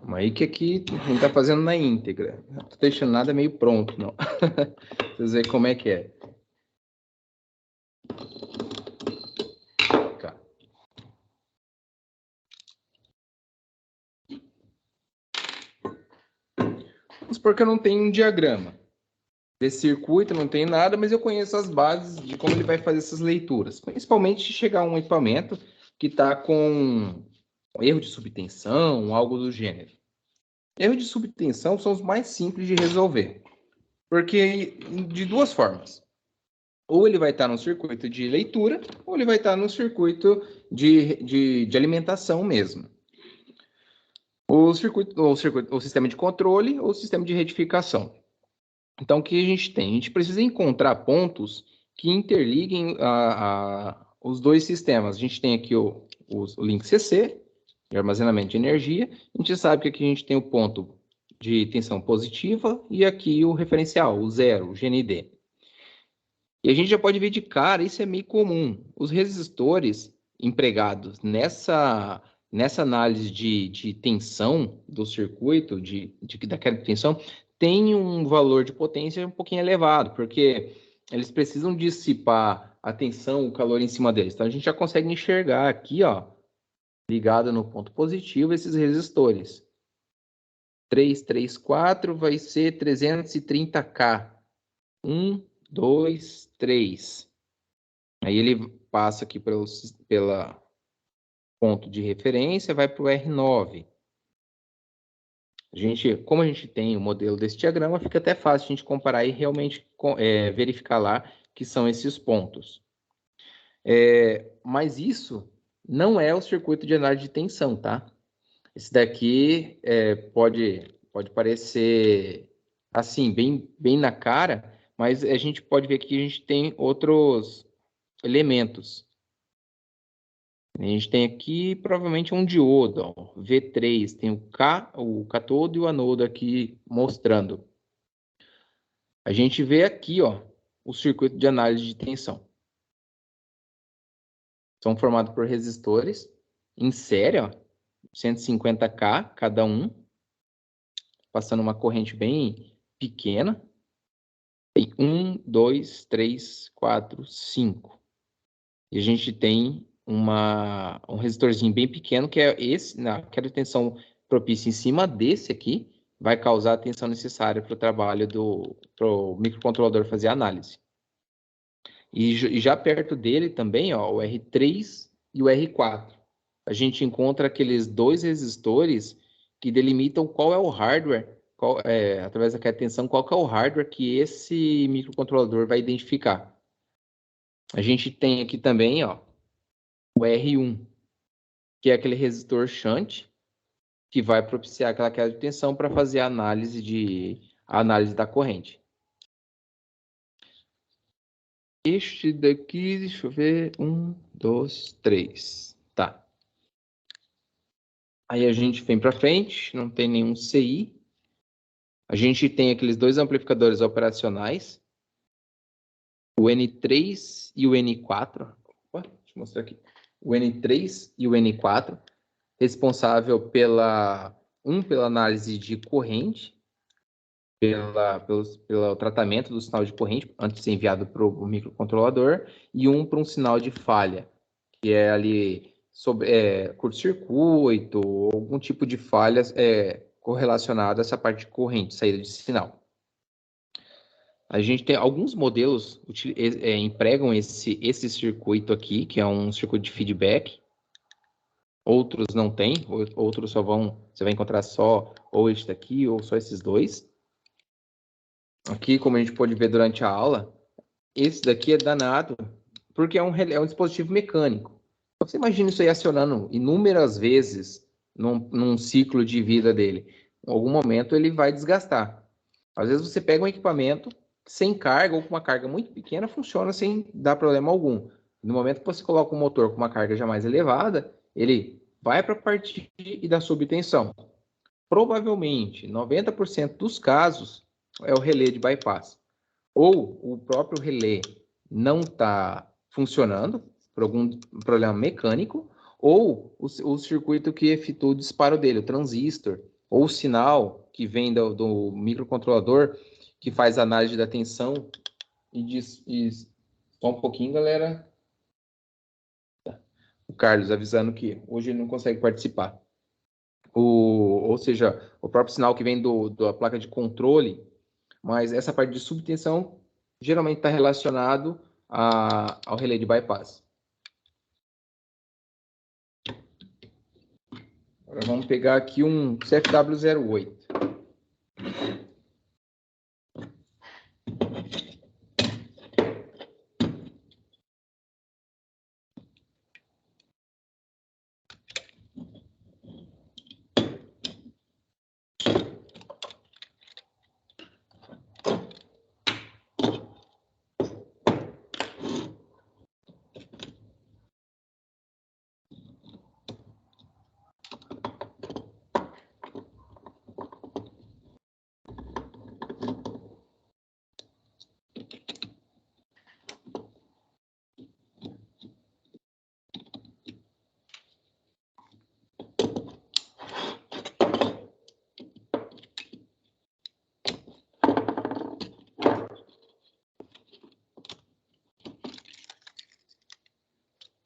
Aí que aqui a gente está fazendo na íntegra. Não estou deixando nada meio pronto, não. Vocês verem como é que é. Tá. Vamos supor que eu não tenho um diagrama desse circuito, não tenho nada, mas eu conheço as bases de como ele vai fazer essas leituras. Principalmente se chegar um equipamento que está com erro de subtensão, algo do gênero. Erro de subtensão são os mais simples de resolver. Porque de duas formas. Ou ele vai estar no circuito de leitura, ou ele vai estar no circuito de alimentação mesmo. O sistema de controle ou o sistema de retificação. Então, o que a gente tem? A gente precisa encontrar pontos que interliguem os dois sistemas. A gente tem aqui o link CC, de armazenamento de energia. A gente sabe que aqui a gente tem o ponto de tensão positiva e aqui o referencial, o zero, o GND. E a gente já pode ver de cara, isso é meio comum. Os resistores empregados nessa análise de tensão do circuito, daquela tensão, tem um valor de potência um pouquinho elevado, porque eles precisam dissipar a tensão, o calor em cima deles. Então, a gente já consegue enxergar aqui, ó, ligado no ponto positivo, esses resistores. 334 vai ser 330K. 1, 2, 3. Aí ele passa aqui pela ponto de referência vai para o R9. Como a gente tem o modelo desse diagrama, fica até fácil a gente comparar e realmente verificar lá que são esses pontos. Mas isso não é o circuito de análise de tensão, tá? Esse daqui pode parecer assim, bem na cara, mas a gente pode ver que a gente tem outros elementos. A gente tem aqui provavelmente um diodo, ó, V3, tem o cátodo e o anodo aqui mostrando. A gente vê aqui, ó, o circuito de análise de tensão. São formados por resistores em série, ó, 150K cada um, passando uma corrente bem pequena. Tem 1, 2, 3, 4, 5. E a gente tem um resistorzinho bem pequeno, que é esse, que a tensão propícia em cima desse aqui, vai causar a tensão necessária para o trabalho pro microcontrolador fazer a análise. E já perto dele também, ó, o R3 e o R4. A gente encontra aqueles dois resistores que delimitam qual é o hardware, através daquela tensão, qual que é o hardware que esse microcontrolador vai identificar. A gente tem aqui também, ó, o R1, que é aquele resistor shunt, que vai propiciar aquela queda de tensão para fazer a análise da corrente. Este daqui, deixa eu ver, 1, 2, 3, tá. Aí a gente vem para frente, não tem nenhum CI. A gente tem aqueles dois amplificadores operacionais, o N3 e o N4. Opa, deixa eu mostrar aqui. O N3 e o N4, responsável pela análise de corrente, pelo tratamento do sinal de corrente antes de ser enviado para o microcontrolador, e para um sinal de falha, que é ali sobre curto-circuito, ou algum tipo de falha correlacionada a essa parte de corrente, saída de sinal. A gente tem alguns modelos empregam esse circuito aqui, que é um circuito de feedback. Outros não tem, outros você vai encontrar só ou este daqui ou só esses dois. Aqui, como a gente pode ver durante a aula, esse daqui é danado, porque é um dispositivo mecânico. Você imagina isso aí acionando inúmeras vezes num ciclo de vida dele. Em algum momento ele vai desgastar. Às vezes você pega um equipamento sem carga ou com uma carga muito pequena, funciona sem dar problema algum. No momento que você coloca um motor com uma carga já mais elevada, ele vai para a parte da subtensão. Provavelmente, 90% dos casos, é o relé de bypass. Ou o próprio relé não está funcionando por algum problema mecânico, ou o circuito que efetua o disparo dele, o transistor, ou o sinal que vem do microcontrolador, que faz a análise da tensão e diz... Só um pouquinho, galera. O Carlos avisando que hoje ele não consegue participar. Ou seja, o próprio sinal que vem da placa de controle, mas essa parte de subtensão geralmente está relacionado ao relé de bypass. Agora vamos pegar aqui um CFW08.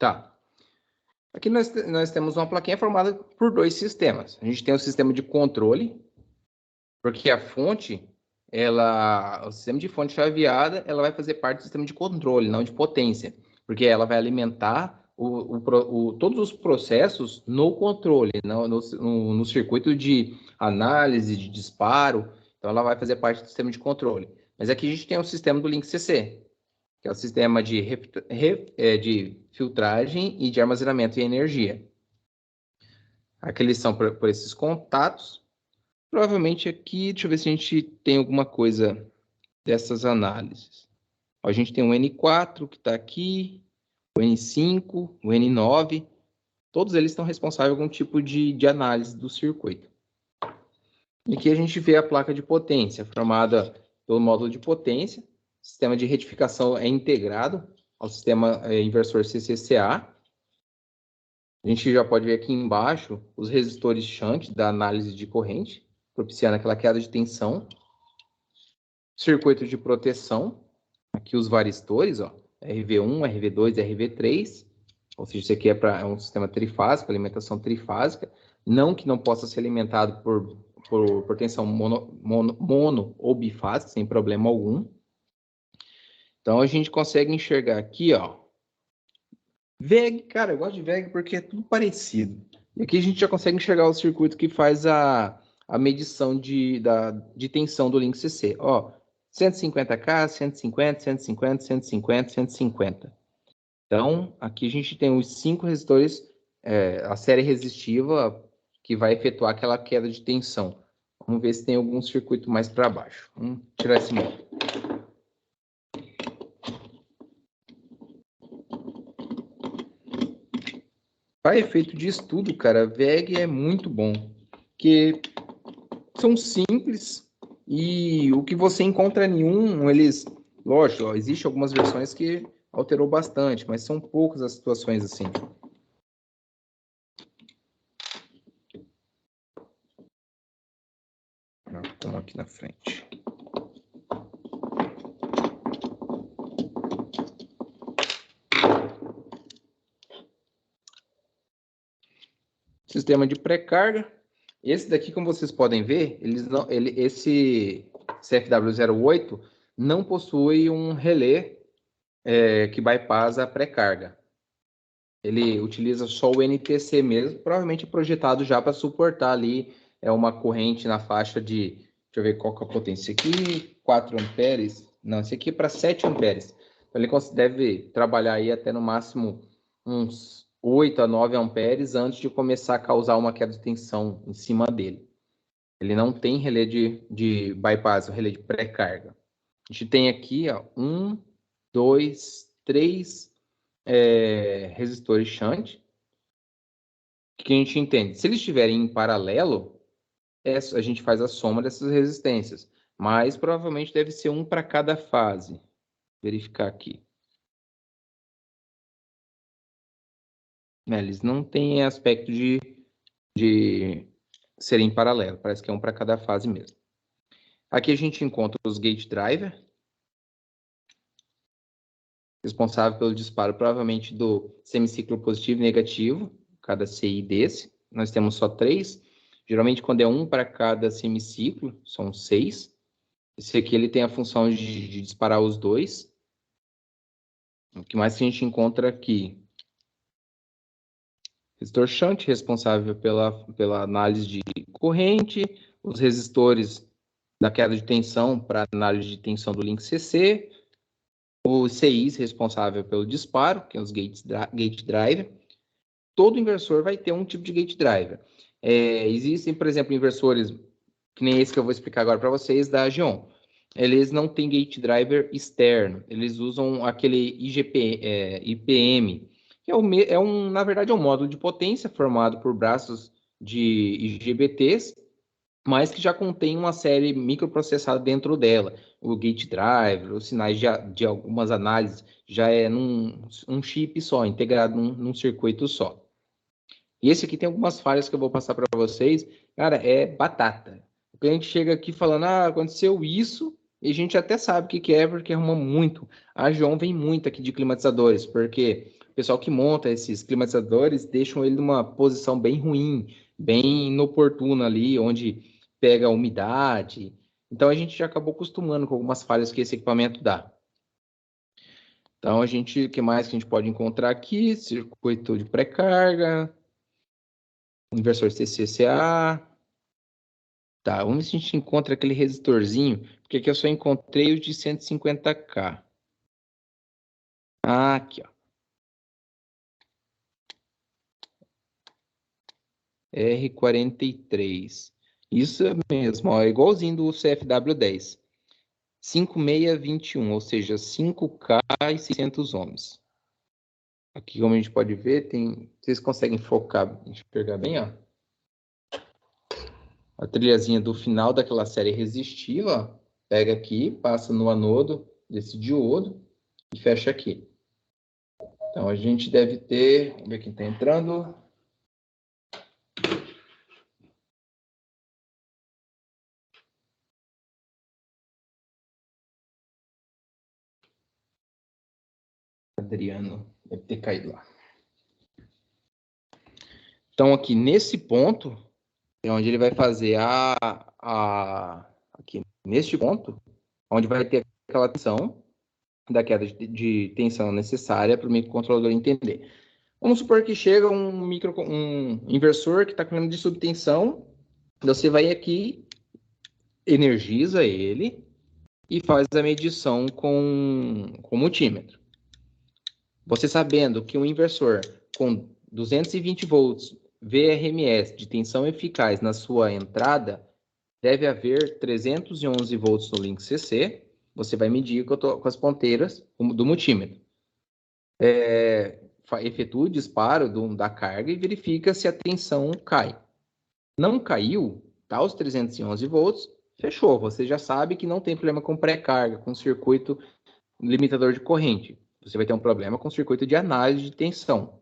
Tá. Aqui nós temos uma plaquinha formada por dois sistemas. A gente tem o sistema de controle, porque a fonte, o sistema de fonte chaveada, ela vai fazer parte do sistema de controle, não de potência, porque ela vai alimentar todos os processos no controle, no circuito de análise, de disparo. Então, ela vai fazer parte do sistema de controle. Mas aqui a gente tem o sistema do Link CC, que é o sistema de filtragem e de armazenamento de energia. Aqui eles são por esses contatos. Provavelmente aqui, deixa eu ver se a gente tem alguma coisa dessas análises. Ó, a gente tem o N4 que está aqui, o N5, o N9. Todos eles estão responsáveis por algum tipo de análise do circuito. E aqui a gente vê a placa de potência, formada pelo módulo de potência. O sistema de retificação é integrado ao sistema inversor CCCA. A gente já pode ver aqui embaixo os resistores shunt da análise de corrente, propiciando aquela queda de tensão. Circuito de proteção, aqui os varistores, ó, RV1, RV2, RV3. Ou seja, isso aqui é um sistema trifásico, alimentação trifásica. Não que não possa ser alimentado por tensão mono ou bifásica, sem problema algum. Então, a gente consegue enxergar aqui, ó. VEG, cara, eu gosto de VEG porque é tudo parecido. E aqui a gente já consegue enxergar o circuito que faz a medição de tensão do Link CC. Ó, 150K, 150, 150, 150, 150. Então, aqui a gente tem os 5 resistores, a série resistiva, que vai efetuar aquela queda de tensão. Vamos ver se tem algum circuito mais para baixo. Vamos tirar esse módulo. Para efeito de estudo, cara, VEG é muito bom, porque são simples e o que você encontra em eles, lógico, ó, existe algumas versões que alterou bastante, mas são poucas as situações assim. Estamos aqui na frente. Sistema de pré-carga. Esse daqui, como vocês podem ver, esse CFW08 não possui um relé que bypassa a pré-carga. Ele utiliza só o NTC mesmo, provavelmente projetado já para suportar ali uma corrente na faixa de, deixa eu ver qual que é a potência aqui, 4 amperes. Não, esse aqui é para 7 amperes. Então, ele deve trabalhar aí até no máximo uns 8 a 9 amperes antes de começar a causar uma queda de tensão em cima dele. Ele não tem relé de bypass, o relé de pré-carga. A gente tem aqui, ó, 1, 2, 3 resistores shunt. O que a gente entende? Se eles estiverem em paralelo, a gente faz a soma dessas resistências. Mas provavelmente deve ser um para cada fase. Vou verificar aqui. Eles não têm aspecto de serem em paralelo. Parece que é um para cada fase mesmo. Aqui a gente encontra os gate driver, responsável pelo disparo provavelmente do semiciclo positivo e negativo, cada CI desse. Nós temos só 3. Geralmente, quando é um para cada semiciclo, são 6. Esse aqui ele tem a função de disparar os 2. O que mais que a gente encontra aqui? Resistor shunt, responsável pela análise de corrente. Os resistores da queda de tensão para análise de tensão do Link CC. Os CIs responsável pelo disparo, que é os gate driver. Todo inversor vai ter um tipo de gate driver. Existem, por exemplo, inversores, que nem esse que eu vou explicar agora para vocês, da Agion. Eles não têm gate driver externo, eles usam aquele IPM, que na verdade, é um módulo de potência formado por braços de IGBTs, mas que já contém uma série microprocessada dentro dela. O gate driver, os sinais de algumas análises, já é um chip só, integrado num circuito só. E esse aqui tem algumas falhas que eu vou passar para vocês. Cara, é batata. O cliente chega aqui falando, aconteceu isso, e a gente até sabe o que é, porque arruma muito. A João vem muito aqui de climatizadores, porque o pessoal que monta esses climatizadores deixam ele numa posição bem ruim, bem inoportuna ali, onde pega a umidade. Então, a gente já acabou acostumando com algumas falhas que esse equipamento dá. Então, o que mais que a gente pode encontrar aqui? Circuito de pré-carga, inversor CCCA. Tá, vamos ver se a gente encontra aquele resistorzinho, porque aqui eu só encontrei os de 150K. Aqui, ó. R43. Isso mesmo, ó, é igualzinho do CFW10. 5621, ou seja, 5K e 600 ohms. Aqui, como a gente pode ver, vocês conseguem focar, enxergar bem, ó. A trilhazinha do final daquela série resistiva, ó, pega aqui, passa no anodo desse diodo e fecha aqui. Então, a gente deve ter... Vamos ver quem está entrando. Adriano, deve ter caído lá. Então, aqui nesse ponto, é onde ele vai fazer aqui neste ponto, onde vai ter aquela tensão da queda de tensão necessária para o microcontrolador entender. Vamos supor que chega um inversor que está com de subtensão, você vai aqui, energiza ele e faz a medição com o multímetro. Você sabendo que um inversor com 220 volts VRMS de tensão eficaz na sua entrada, deve haver 311 volts no link CC, você vai medir com as ponteiras do multímetro. Efetua o disparo da carga e verifica se a tensão cai. Não caiu, tá os 311 volts, fechou. Você já sabe que não tem problema com pré-carga, com circuito limitador de corrente. Você vai ter um problema com circuito de análise de tensão.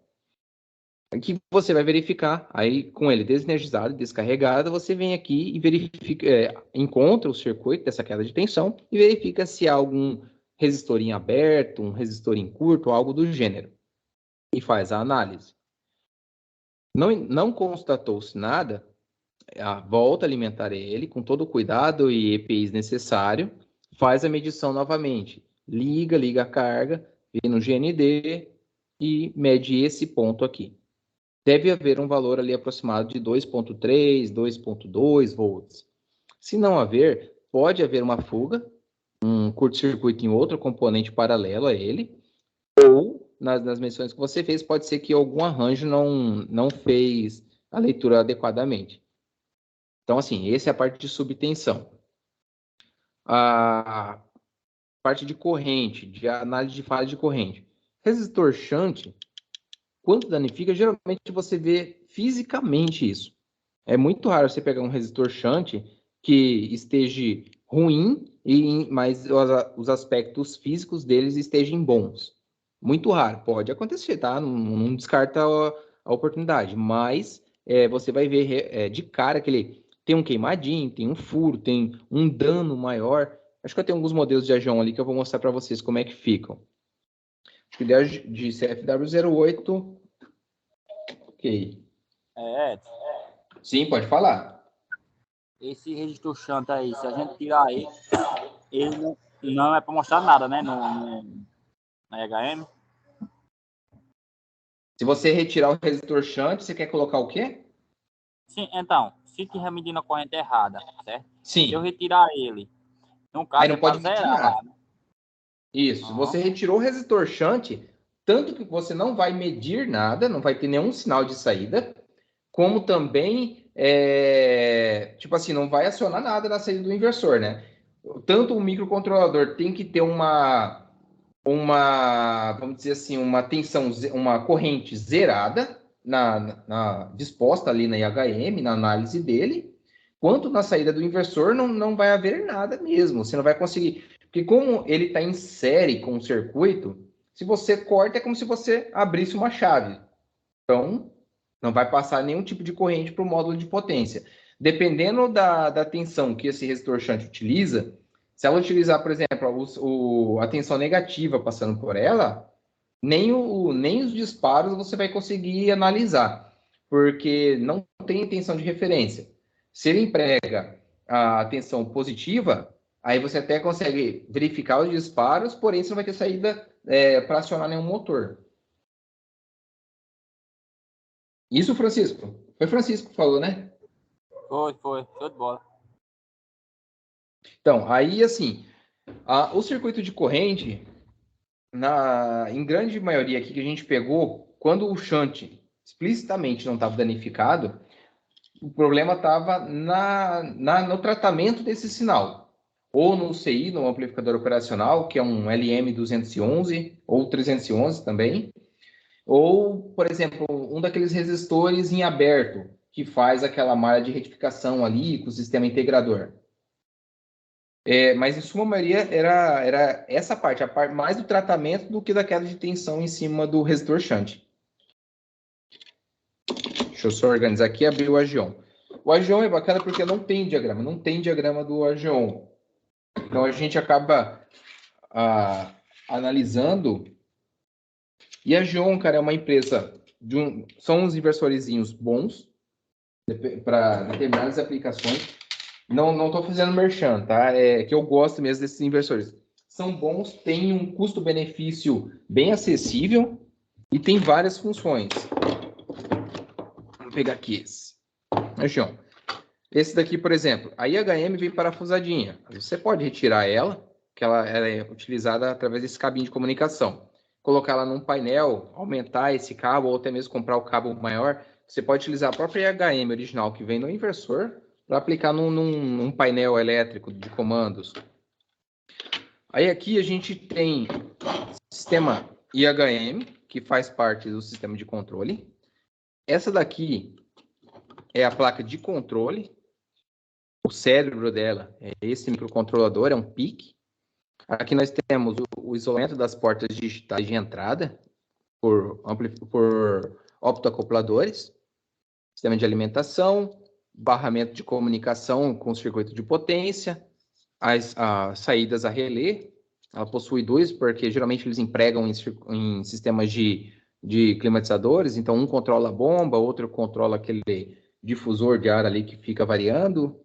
Aqui você vai verificar, aí com ele desenergizado, descarregado, você vem aqui e verifica, encontra o circuito dessa queda de tensão e verifica se há algum resistor em aberto, um resistor em curto, algo do gênero. E faz a análise. Não constatou-se nada, volta a alimentar ele com todo o cuidado e EPIs necessário, faz a medição novamente. Liga a carga, vem no GND e mede esse ponto aqui. Deve haver um valor ali aproximado de 2,3, 2,2 volts. Se não haver, pode haver uma fuga, um curto-circuito em outro componente paralelo a ele, ou, nas menções que você fez, pode ser que algum arranjo não fez a leitura adequadamente. Então, assim, essa é a parte de subtensão. A parte de corrente, de análise de fase de corrente. Resistor shunt, quanto danifica, geralmente você vê fisicamente isso. É muito raro você pegar um resistor shunt que esteja ruim, mas os aspectos físicos deles estejam bons. Muito raro, pode acontecer, tá? Não descarta a oportunidade, mas você vai ver de cara que ele tem um queimadinho, tem um furo, tem um dano maior. Acho que eu tenho alguns modelos de Agion ali que eu vou mostrar para vocês como é que ficam. Acho que de CFW08. Ok. Edson, Sim, pode falar. esse resistor shunt aí, se a gente tirar ele não é para mostrar nada, né? Na EHM. Se você retirar o resistor shunt, você quer colocar o quê? Sim, então, se tiver medindo a corrente errada, certo? Sim. Se eu retirar ele, no caso, Aí não pode medir nada. Né? Isso. Você retirou o resistor shunt, tanto que você não vai medir nada, não vai ter nenhum sinal de saída, como também, tipo assim, não vai acionar nada na saída do inversor, né? Tanto o microcontrolador tem que ter vamos dizer assim, uma tensão, uma corrente zerada, disposta ali na IHM, na análise dele, quanto na saída do inversor não vai haver nada mesmo. Você não vai conseguir. Porque como ele está em série com o circuito, se você corta, é como se você abrisse uma chave. Então, não vai passar nenhum tipo de corrente para o módulo de potência. Dependendo da tensão que esse resistor shunt utiliza, se ela utilizar, por exemplo, a tensão negativa passando por ela, nem os disparos você vai conseguir analisar, porque não tem tensão de referência. Se ele emprega a tensão positiva, aí você até consegue verificar os disparos, porém você não vai ter saída para acionar nenhum motor. Isso, Francisco? Foi Francisco que falou, né? Foi. Show de bola. Então, aí, assim, o circuito de corrente, em grande maioria aqui que a gente pegou, quando o shunt explicitamente não estava danificado, o problema estava no tratamento desse sinal. Ou no CI, no amplificador operacional, que é um LM211 ou 311 também. Ou, por exemplo, um daqueles resistores em aberto, que faz aquela malha de retificação ali com o sistema integrador. Mas, em sua maioria, era essa parte, a parte mais do tratamento do que da queda de tensão em cima do resistor shunt. Deixa eu só organizar aqui e abrir o Agion. O Agion é bacana porque não tem diagrama do Agion. Então, a gente acaba analisando. E a Agion, cara, é uma empresa, são uns inversorizinhos bons para determinadas aplicações. Não estou fazendo merchan, tá? É que eu gosto mesmo desses inversores. São bons, têm um custo-benefício bem acessível e tem várias funções. Vamos pegar aqui esse. Agion. Esse daqui, por exemplo, a IHM vem parafusadinha. Você pode retirar ela, que ela é utilizada através desse cabinho de comunicação. Colocar ela num painel, aumentar esse cabo, ou até mesmo comprar o cabo maior. Você pode utilizar a própria IHM original que vem no inversor para aplicar num painel elétrico de comandos. Aí aqui a gente tem sistema IHM, que faz parte do sistema de controle. Essa daqui é a placa de controle. O cérebro dela é esse microcontrolador, é um PIC. Aqui nós temos o isolamento das portas digitais de entrada por optoacopladores, sistema de alimentação, barramento de comunicação com circuito de potência, as saídas a relé. Ela possui dois, porque geralmente eles empregam em sistemas de climatizadores, então um controla a bomba, outro controla aquele difusor de ar ali que fica variando.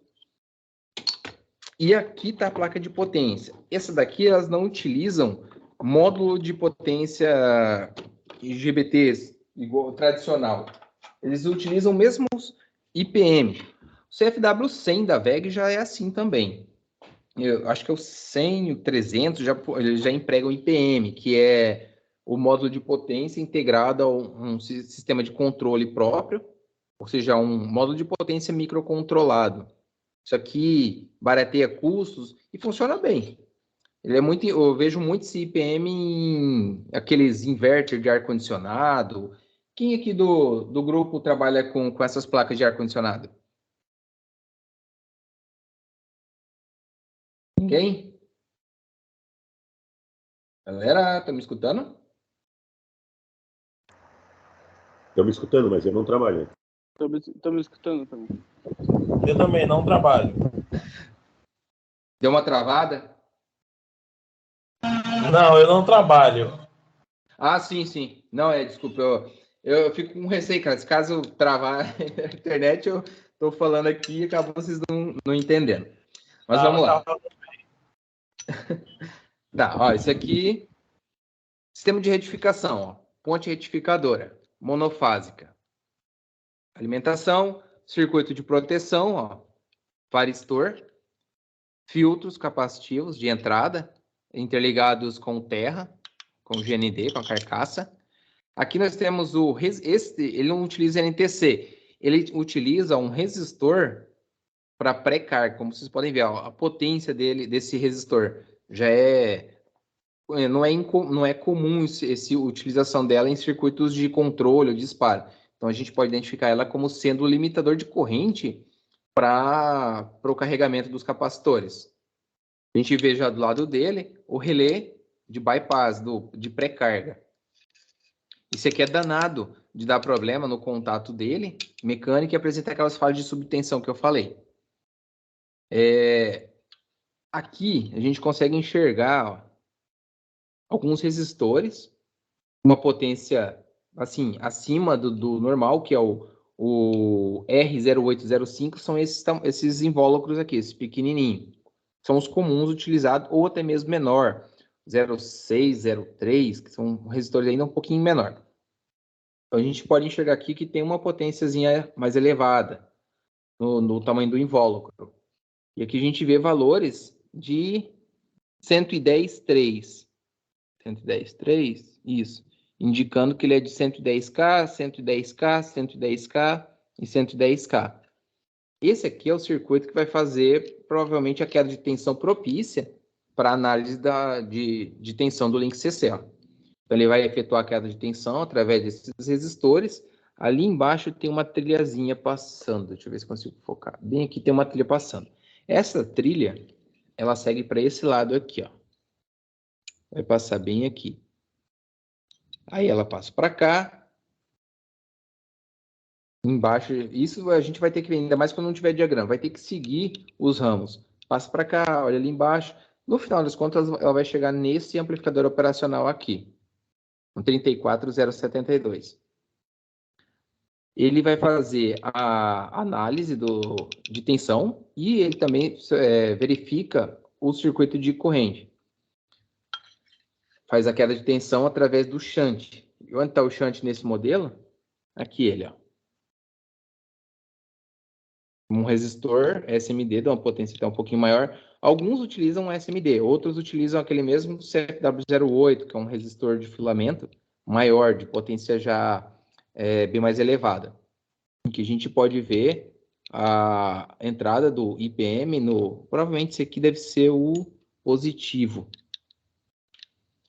E aqui está a placa de potência. Essa daqui, elas não utilizam módulo de potência IGBTs, igual tradicional. Eles utilizam mesmo os IPM. O CFW100 da VEG já é assim também. Eu acho que é o 100, o 300, eles já empregam IPM, que é o módulo de potência integrado a um sistema de controle próprio, ou seja, um módulo de potência microcontrolado. Isso aqui barateia custos e funciona bem. Eu vejo muito esse IPM em aqueles inverter de ar-condicionado. Quem aqui do grupo trabalha com essas placas de ar-condicionado? Ninguém? Galera, tá me escutando? Estão me escutando, mas eu não trabalho. Tô me escutando também. Eu também não trabalho. Deu uma travada? Não, eu não trabalho. Ah, sim. Não, desculpa, eu fico com receio, cara. Se caso travar a internet, eu tô falando aqui e acabam vocês não entendendo. Mas vamos lá. Tá, ó, esse aqui, sistema de retificação, ó, ponte retificadora, monofásica. Alimentação, circuito de proteção, ó, varistor, filtros capacitivos de entrada, interligados com terra, com GND, com a carcaça. Aqui nós temos ele não utiliza NTC, ele utiliza um resistor para pré-carga, como vocês podem ver, ó, a potência desse resistor já não é comum essa utilização dela em circuitos de controle ou disparo. Então a gente pode identificar ela como sendo o limitador de corrente para o carregamento dos capacitores. A gente vê já do lado dele o relé de bypass, de pré-carga. Isso aqui é danado de dar problema no contato dele, mecânico, e apresentar aquelas falhas de subtensão que eu falei. Aqui a gente consegue enxergar, ó, alguns resistores, uma potência assim acima do normal, que é o R0805, são esses invólucros aqui, esses pequenininhos. São os comuns utilizados, ou até mesmo menor. 0,6, 0,3, que são resistores ainda um pouquinho menor. Então, a gente pode enxergar aqui que tem uma potênciazinha mais elevada no tamanho do invólucro. E aqui a gente vê valores de 110,3. 110,3, isso. Indicando que ele é de 110K, 110K, 110K e 110K. Esse aqui é o circuito que vai fazer, provavelmente, a queda de tensão propícia para análise de tensão do link CC. Ó. Então, ele vai efetuar a queda de tensão através desses resistores. Ali embaixo tem uma trilhazinha passando. Deixa eu ver se consigo focar. Bem aqui tem uma trilha passando. Essa trilha, ela segue para esse lado aqui, ó. Vai passar bem aqui. Aí ela passa para cá. Embaixo, isso a gente vai ter que ver, ainda mais quando não tiver diagrama. Vai ter que seguir os ramos. Passa para cá, olha ali embaixo. No final das contas, ela vai chegar nesse amplificador operacional aqui. Um 34072. Ele vai fazer a análise de tensão e ele também verifica o circuito de corrente. Faz a queda de tensão através do shunt. E onde está o shunt nesse modelo? Aqui ele, ó. Um resistor SMD de uma potência até um pouquinho maior. Alguns utilizam SMD, outros utilizam aquele mesmo CFW08, que é um resistor de filamento maior, de potência já bem mais elevada. Em que a gente pode ver a entrada do IPM provavelmente esse aqui deve ser o positivo.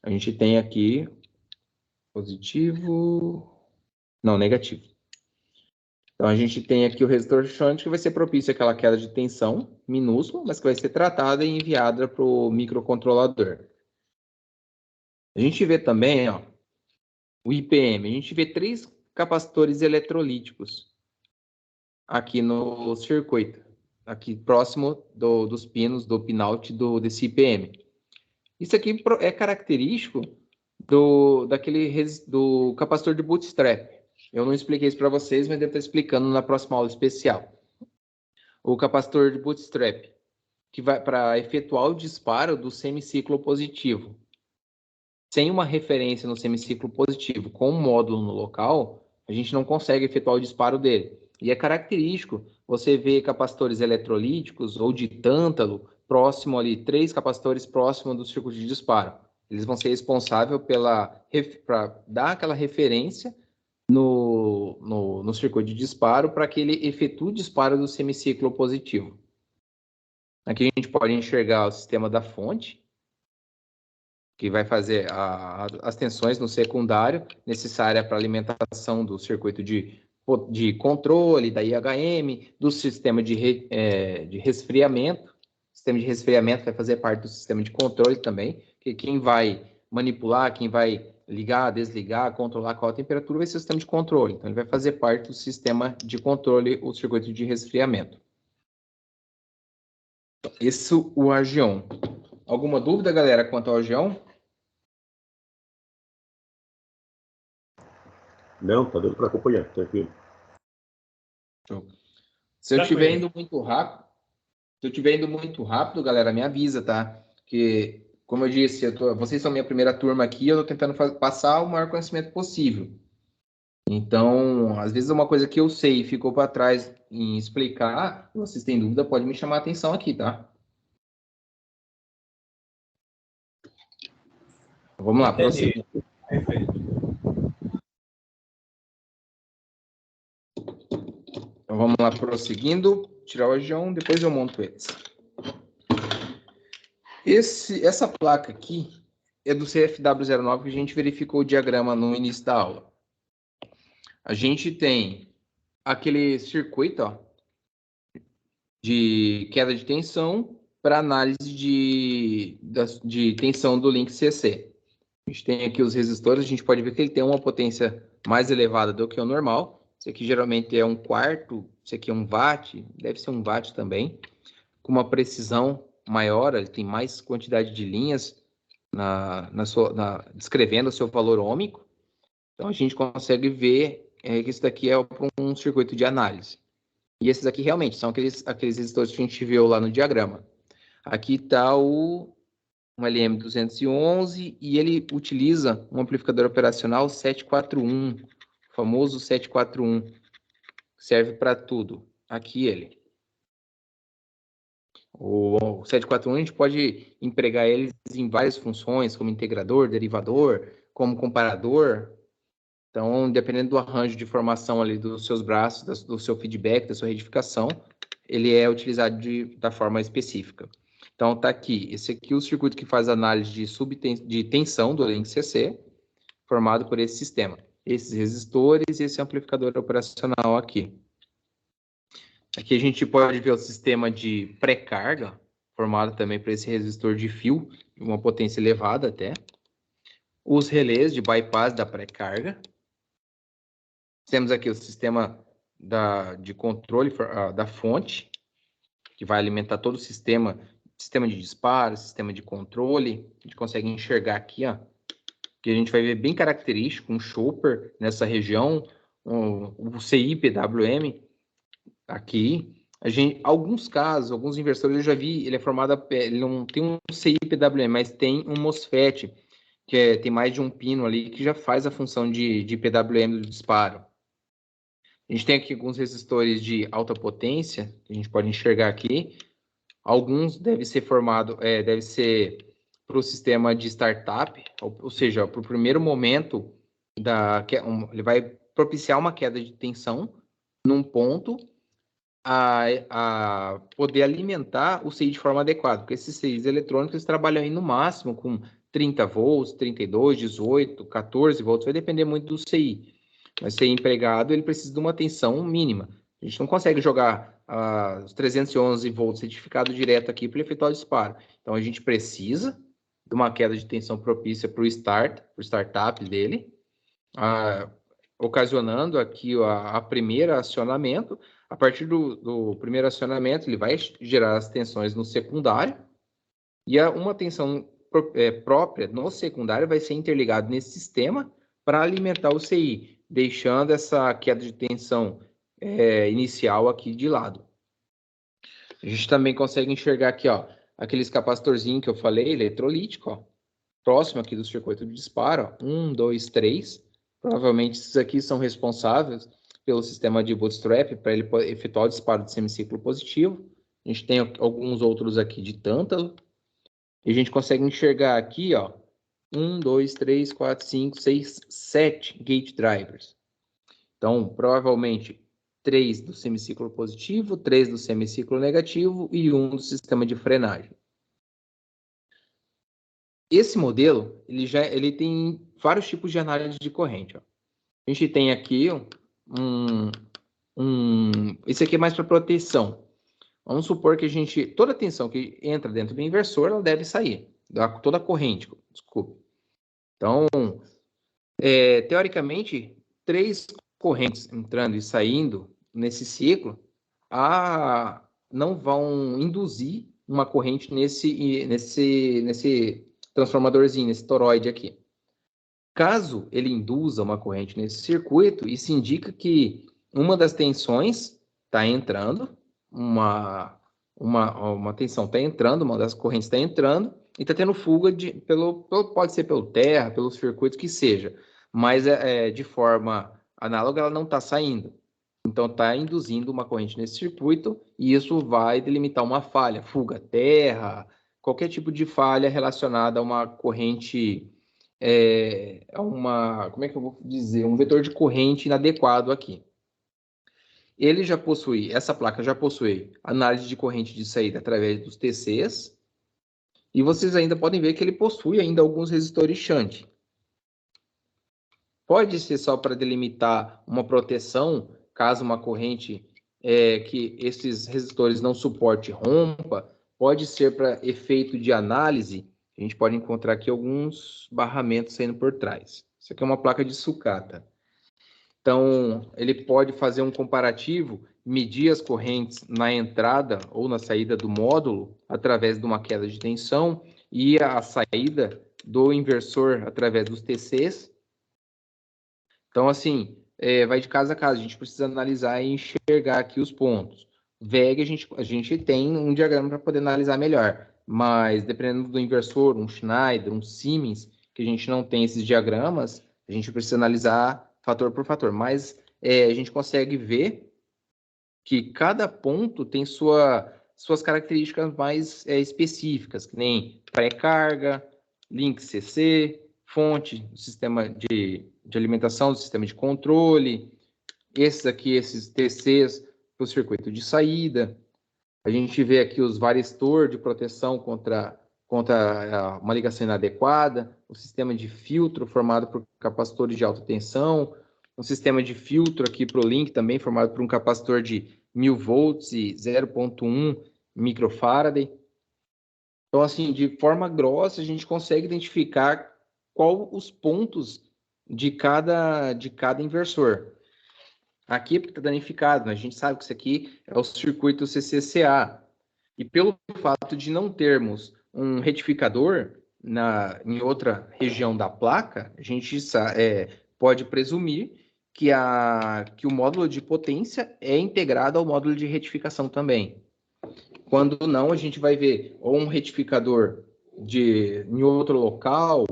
A gente tem aqui positivo, não, negativo. Então, a gente tem aqui o resistor shunt, que vai ser propício àquela queda de tensão minúscula, mas que vai ser tratada e enviada para o microcontrolador. A gente vê também, ó, o IPM. A gente vê 3 capacitores eletrolíticos aqui no circuito, aqui próximo dos pinos, do pinout desse IPM. Isso aqui é característico do capacitor de bootstrap. Eu não expliquei isso para vocês, mas devo estar explicando na próxima aula especial. O capacitor de bootstrap, que vai para efetuar o disparo do semiciclo positivo. Sem uma referência no semiciclo positivo com um módulo no local, a gente não consegue efetuar o disparo dele. E é característico você ver capacitores eletrolíticos ou de tântalo próximo ali, 3 capacitores próximos do circuito de disparo. Eles vão ser responsáveis para dar aquela referência no circuito de disparo para que ele efetue o disparo do semiciclo positivo. Aqui a gente pode enxergar o sistema da fonte, que vai fazer as tensões no secundário necessária para alimentação do circuito de controle, da IHM, do sistema de resfriamento. O sistema de resfriamento vai fazer parte do sistema de controle também, que quem vai manipular, quem vai ligar, desligar, controlar qual a temperatura vai ser o sistema de controle. Então, ele vai fazer parte do sistema de controle, o circuito de resfriamento. Esse é o Argion. Alguma dúvida, galera, quanto ao Argion? Não, tá dando para acompanhar, tranquilo. Se eu estiver indo muito rápido, galera, me avisa, tá? Porque, como eu disse, vocês são minha primeira turma aqui, eu estou tentando passar o maior conhecimento possível. Então, às vezes uma coisa que eu sei e ficou para trás em explicar, se vocês têm dúvida, pode me chamar a atenção aqui, tá? Vamos lá, prosseguindo. Perfeito. Então, vamos lá, prosseguindo. Tirar o Argion, depois eu monto eles. Essa placa aqui é do CFW09, que a gente verificou o diagrama no início da aula. A gente tem aquele circuito, ó, de queda de tensão para análise de tensão do link CC. A gente tem aqui os resistores, a gente pode ver que ele tem uma potência mais elevada do que o normal. Esse aqui geralmente é 1/4, esse aqui é 1 watt, deve ser 1 watt também, com uma precisão maior, ele tem mais quantidade de linhas descrevendo o seu valor ôhmico. Então a gente consegue ver que isso daqui é um circuito de análise. E esses aqui realmente são aqueles resistores que a gente viu lá no diagrama. Aqui está um LM211, e ele utiliza um amplificador operacional 741, o famoso 741, serve para tudo. Aqui ele. O 741 a gente pode empregar ele em várias funções, como integrador, derivador, como comparador. Então, dependendo do arranjo de formação ali dos seus braços, do seu feedback, da sua retificação, ele é utilizado da forma específica. Então, está aqui. Esse aqui é o circuito que faz análise de tensão do link CC, formado por esse sistema. Esses resistores e esse amplificador operacional aqui. Aqui a gente pode ver o sistema de pré-carga, formado também por esse resistor de fio, uma potência elevada até. Os relés de bypass da pré-carga. Temos aqui o sistema de controle da fonte, que vai alimentar todo o sistema de disparo, sistema de controle. A gente consegue enxergar aqui, ó, que a gente vai ver bem característico, um chopper nessa região, o CI PWM aqui. Alguns casos, alguns inversores eu já vi, ele é formado, ele não tem um CI PWM, mas tem um MOSFET, que tem mais de um pino ali, que já faz a função de PWM do disparo. A gente tem aqui alguns resistores de alta potência, que a gente pode enxergar aqui. Alguns devem ser deve ser para o sistema de startup, ou seja, para o primeiro momento, ele vai propiciar uma queda de tensão num ponto a poder alimentar o CI de forma adequada, porque esses CIs eletrônicos trabalham aí no máximo com 30 volts, 32, 18, 14 volts, vai depender muito do CI. Mas CI empregado, ele precisa de uma tensão mínima. A gente não consegue jogar os 311 volts retificado direto aqui para efetuar o disparo. Então, a gente precisa de uma queda de tensão propícia para o startup dele, ocasionando aqui a primeiro acionamento. A partir do primeiro acionamento, ele vai gerar as tensões no secundário, e uma tensão própria no secundário vai ser interligada nesse sistema para alimentar o CI, deixando essa queda de tensão inicial aqui de lado. A gente também consegue enxergar aqui, ó, aqueles capacitorzinhos que eu falei, eletrolítico, ó, próximo aqui do circuito de disparo, ó, 1, 2, 3. Provavelmente esses aqui são responsáveis pelo sistema de bootstrap para ele efetuar o disparo de semiciclo positivo. A gente tem alguns outros aqui de tântalo. E a gente consegue enxergar aqui, ó, 1, 2, 3, 4, 5, 6, 7 gate drivers. Então, provavelmente, 3 do semiciclo positivo, 3 do semiciclo negativo e 1 do sistema de frenagem. Esse modelo, ele tem vários tipos de análise de corrente. Ó. A gente tem aqui esse aqui é mais para proteção. Vamos supor que toda a tensão que entra dentro do inversor, ela deve sair. Toda a corrente, desculpe. Então, teoricamente, 3 correntes entrando e saindo nesse ciclo, não vão induzir uma corrente nesse transformadorzinho, nesse toroide aqui. Caso ele induza uma corrente nesse circuito, isso indica que uma das tensões está entrando, uma tensão está entrando, uma das correntes está entrando, e está tendo fuga pode ser pelo terra, pelos circuitos que seja, mas de forma análoga ela não está saindo. Então está induzindo uma corrente nesse circuito, e isso vai delimitar uma falha, fuga terra, qualquer tipo de falha relacionada a uma corrente, como é que eu vou dizer, um vetor de corrente inadequado aqui. Essa placa já possui análise de corrente de saída através dos TCs, e vocês ainda podem ver que ele possui ainda alguns resistores shunt. Pode ser só para delimitar uma proteção, caso uma corrente que esses resistores não suporte rompa, pode ser para efeito de análise. A gente pode encontrar aqui alguns barramentos saindo por trás. Isso aqui é uma placa de sucata. Então, ele pode fazer um comparativo, medir as correntes na entrada ou na saída do módulo através de uma queda de tensão e a saída do inversor através dos TCs. Então, assim, vai de caso a caso. A gente precisa analisar e enxergar aqui os pontos. VEG, a gente tem um diagrama para poder analisar melhor. mas dependendo do inversor, um Schneider, um Siemens, que a gente não tem esses diagramas, a gente precisa analisar fator por fator. Mas a gente consegue ver que cada ponto tem suas características mais específicas, que nem pré-carga, link CC, fonte do sistema de alimentação, do sistema de controle, esses TCs para o circuito de saída. A gente vê aqui os varistor de proteção contra uma ligação inadequada, o sistema de filtro formado por capacitores de alta tensão, um sistema de filtro aqui para o link também formado por um capacitor de 1000 volts e 0,1 microfarad. Então, assim, de forma grossa, a gente consegue identificar qual os pontos de cada inversor. Aqui porque está danificado, né? A gente sabe que isso aqui é o circuito CCCA. E pelo fato de não termos um retificador em outra região da placa, a gente pode presumir que o módulo de potência é integrado ao módulo de retificação também. Quando não, a gente vai ver ou um retificador em outro local,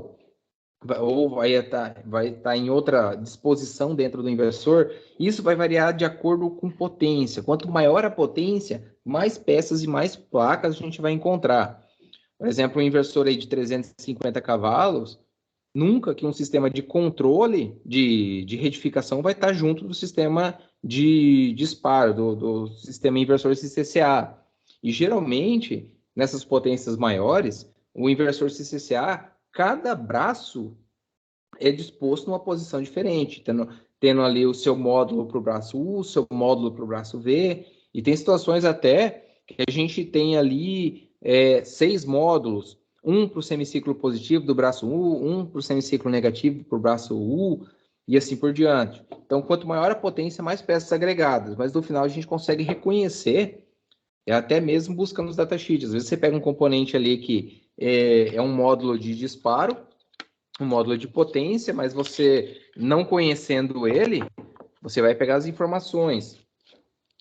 ou vai estar em outra disposição dentro do inversor. Isso vai variar de acordo com potência. Quanto maior a potência, mais peças e mais placas a gente vai encontrar. Por exemplo, um inversor aí de 350 cavalos, nunca que um sistema de controle de retificação vai estar junto do sistema de disparo, do sistema inversor CCCA. E geralmente, nessas potências maiores, o inversor CCCA, cada braço é disposto numa posição diferente, tendo ali o seu módulo para o braço U, o seu módulo para o braço V, e tem situações até que a gente tem ali 6 módulos, um para o semiciclo positivo do braço U, um para o semiciclo negativo para o braço U, e assim por diante. Então, quanto maior a potência, mais peças agregadas, mas no final a gente consegue reconhecer, até mesmo buscando os datasheets. Às vezes você pega um componente ali que é um módulo de disparo, um módulo de potência, mas você não conhecendo ele, você vai pegar as informações.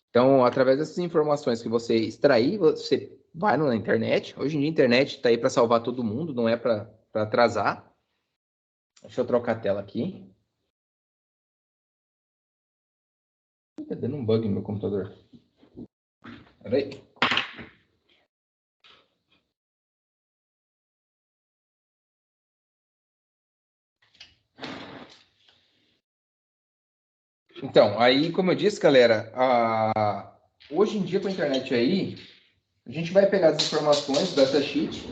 Então, através dessas informações que você extrair, você vai na internet. Hoje em dia a internet está aí para salvar todo mundo, não é para atrasar. Deixa eu trocar a tela aqui. Está dando um bug no meu computador. Espera aí. Então, aí, como eu disse, galera, hoje em dia com a internet aí, a gente vai pegar as informações do datasheet,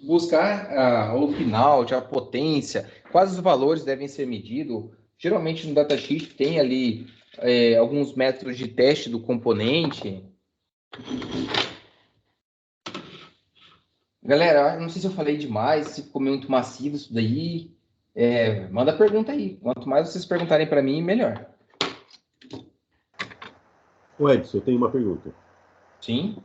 buscar o final, a potência, quais os valores devem ser medidos. Geralmente no datasheet tem ali alguns métodos de teste do componente. Galera, não sei se eu falei demais, se ficou muito massivo isso daí. Manda pergunta aí. Quanto mais vocês perguntarem para mim, melhor. O Edson, eu tenho uma pergunta. Sim.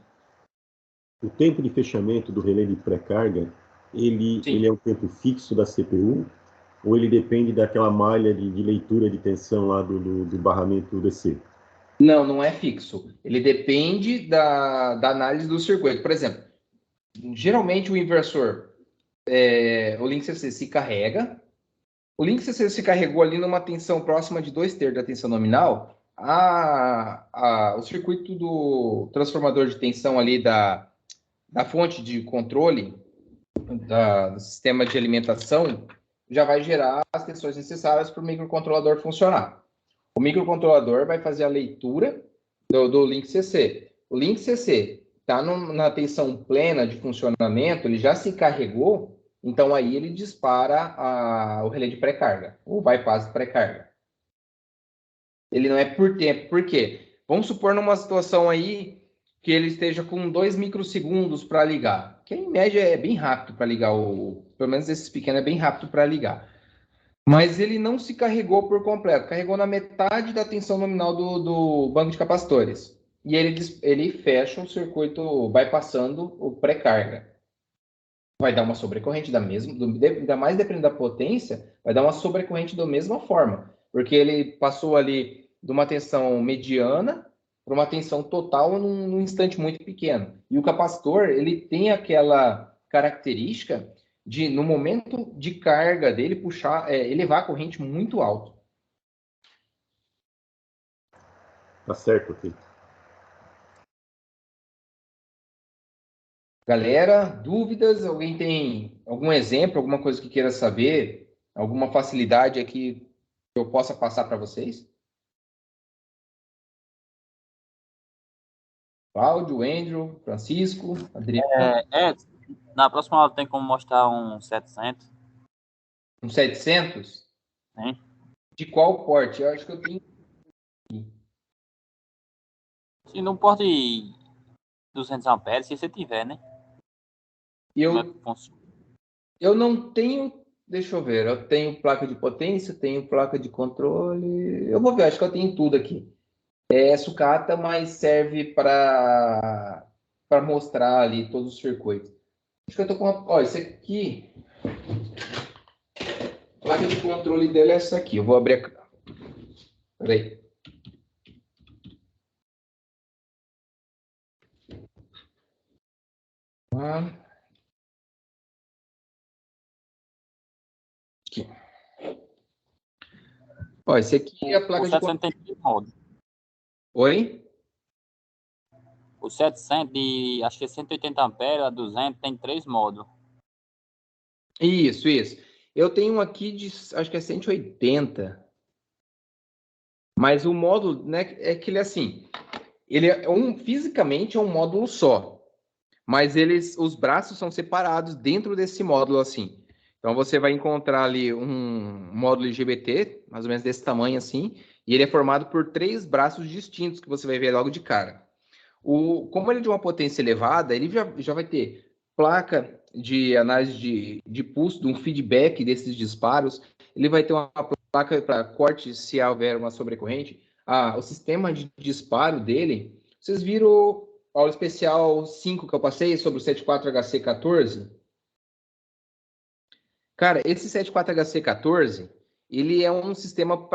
O tempo de fechamento do relé de pré-carga, ele é um tempo fixo da CPU ou ele depende daquela malha de leitura de tensão lá do barramento DC? Não, não é fixo. Ele depende da análise do circuito. Por exemplo, geralmente o inversor, o link CC se carrega. O link CC se carregou ali numa tensão próxima de 2/3 da tensão nominal. O circuito do transformador de tensão ali da fonte de controle do sistema de alimentação já vai gerar as tensões necessárias para o microcontrolador funcionar. O microcontrolador vai fazer a leitura do link CC. O link CC está na tensão plena de funcionamento, ele já se carregou, então aí ele dispara o relé de pré-carga, o bypass de pré-carga. Ele não é por tempo. Por quê? Vamos supor numa situação aí que ele esteja com 2 microsegundos para ligar, que em média é bem rápido para ligar, pelo menos esses pequenos é bem rápido para ligar. Mas ele não se carregou por completo, carregou na metade da tensão nominal do banco de capacitores. E ele fecha o circuito bypassando o pré-carga. Vai dar uma sobrecorrente ainda mais dependendo da potência, vai dar uma sobrecorrente da mesma forma, porque ele passou ali de uma tensão mediana para uma tensão total num instante muito pequeno. E o capacitor, ele tem aquela característica de, no momento de carga dele, elevar a corrente muito alto. Tá certo aqui. Galera, dúvidas? Alguém tem algum exemplo, alguma coisa que queira saber? Alguma facilidade aqui que eu possa passar para vocês? Cláudio, Andrew, Francisco, Adriano. Na próxima aula tem como mostrar um 700. Um 700? Hein? De qual porte? Eu acho que eu tenho. Se não porte 200 amperes, se você tiver, né? Eu não tenho. Deixa eu ver. Eu tenho placa de potência, tenho placa de controle. Eu vou ver, acho que eu tenho tudo aqui. É sucata, mas serve para mostrar ali todos os circuitos. Acho que eu tô com uma. Ó, esse aqui. A placa de controle dele é essa aqui. Eu vou abrir a. Peraí. Aqui. Ó, esse aqui é a placa de controle. Tem 3 modos. Oi? O 700 de, acho que é 180 amperes, a 200, tem 3 modos. Isso. Eu tenho um aqui de, acho que é 180. Mas o módulo, né, é que ele é assim, ele é fisicamente é um módulo só, mas os braços são separados dentro desse módulo assim. Então você vai encontrar ali um módulo IGBT, mais ou menos desse tamanho assim, e ele é formado por 3 braços distintos que você vai ver logo de cara. Como ele é de uma potência elevada, ele já vai ter placa de análise de pulso, de um feedback desses disparos, ele vai ter uma placa para corte se houver uma sobrecorrente. O sistema de disparo dele, vocês viram a aula especial 5 que eu passei sobre o 74HC14? Cara, esse 74HC14, ele é um sistema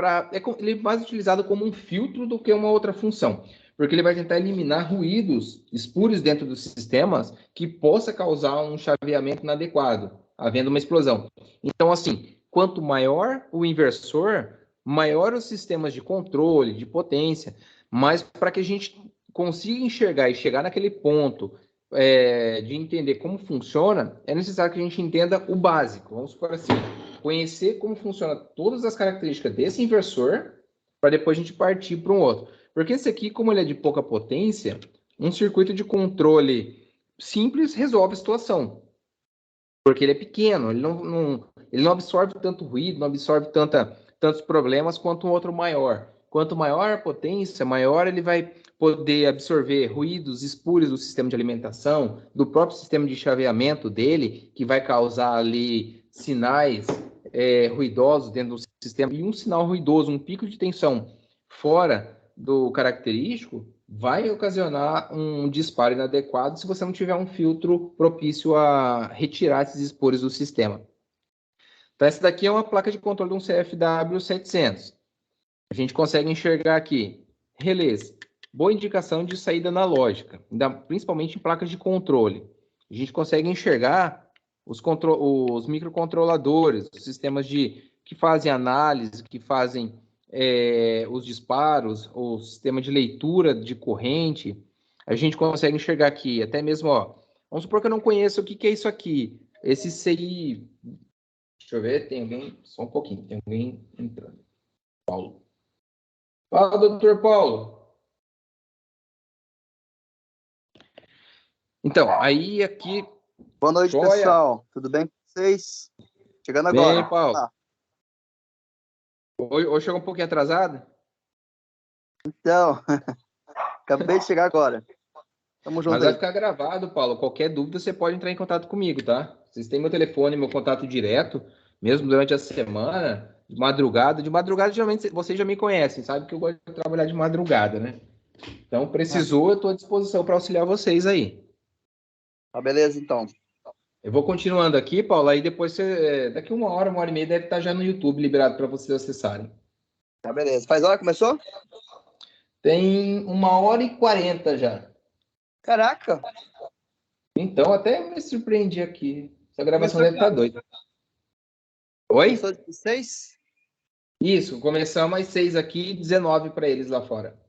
ele é mais utilizado como um filtro do que uma outra função, porque ele vai tentar eliminar ruídos espúrios dentro dos sistemas que possa causar um chaveamento inadequado, havendo uma explosão. Então, assim, quanto maior o inversor, maior os sistemas de controle, de potência, mas para que a gente consiga enxergar e chegar naquele ponto de entender como funciona, é necessário que a gente entenda o básico. Vamos supor assim, conhecer como funciona todas as características desse inversor, para depois a gente partir para um outro. Porque esse aqui, como ele é de pouca potência, um circuito de controle simples resolve a situação. Porque ele é pequeno, ele não absorve tanto ruído, não absorve tantos problemas quanto um outro maior. Quanto maior a potência, maior ele vai poder absorver ruídos espúrios do sistema de alimentação, do próprio sistema de chaveamento dele, que vai causar ali sinais ruidosos dentro do sistema. E um sinal ruidoso, um pico de tensão fora do característico, vai ocasionar um disparo inadequado se você não tiver um filtro propício a retirar esses espúrios do sistema. Então, essa daqui é uma placa de controle de um CFW 700. A gente consegue enxergar aqui relés, boa indicação de saída analógica, principalmente em placas de controle. A gente consegue enxergar os microcontroladores, os sistemas que fazem análise, que fazem os disparos, o sistema de leitura de corrente. A gente consegue enxergar aqui, até mesmo, vamos supor que eu não conheço o que é isso aqui. Esse CI... Deixa eu ver, tem alguém... Só um pouquinho, tem alguém entrando. Paulo. Fala, doutor Paulo. Então, aí aqui... Boa noite, joia. Pessoal. Tudo bem com vocês? Chegando agora. Bem, Paulo. Tá. Hoje chegou um pouquinho atrasado? Então, acabei de chegar agora. Tamo junto. Mas vai ficar gravado, Paulo. Qualquer dúvida, você pode entrar em contato comigo, tá? Vocês têm meu telefone, meu contato direto, mesmo durante a semana, de madrugada. De madrugada, geralmente, vocês já me conhecem, sabe que eu gosto de trabalhar de madrugada, né? Então, precisou, eu estou à disposição para auxiliar vocês aí. Tá, beleza, então. Eu vou continuando aqui, Paulo, aí depois daqui uma hora e meia, deve estar já no YouTube liberado para vocês acessarem. Tá, beleza. Faz hora, começou? Tem 1h40 já. Caraca! Então, até me surpreendi aqui. Essa gravação deve estar doida. Oi? Começou de 6? Isso, começamos às 6 aqui e 19 para eles lá fora.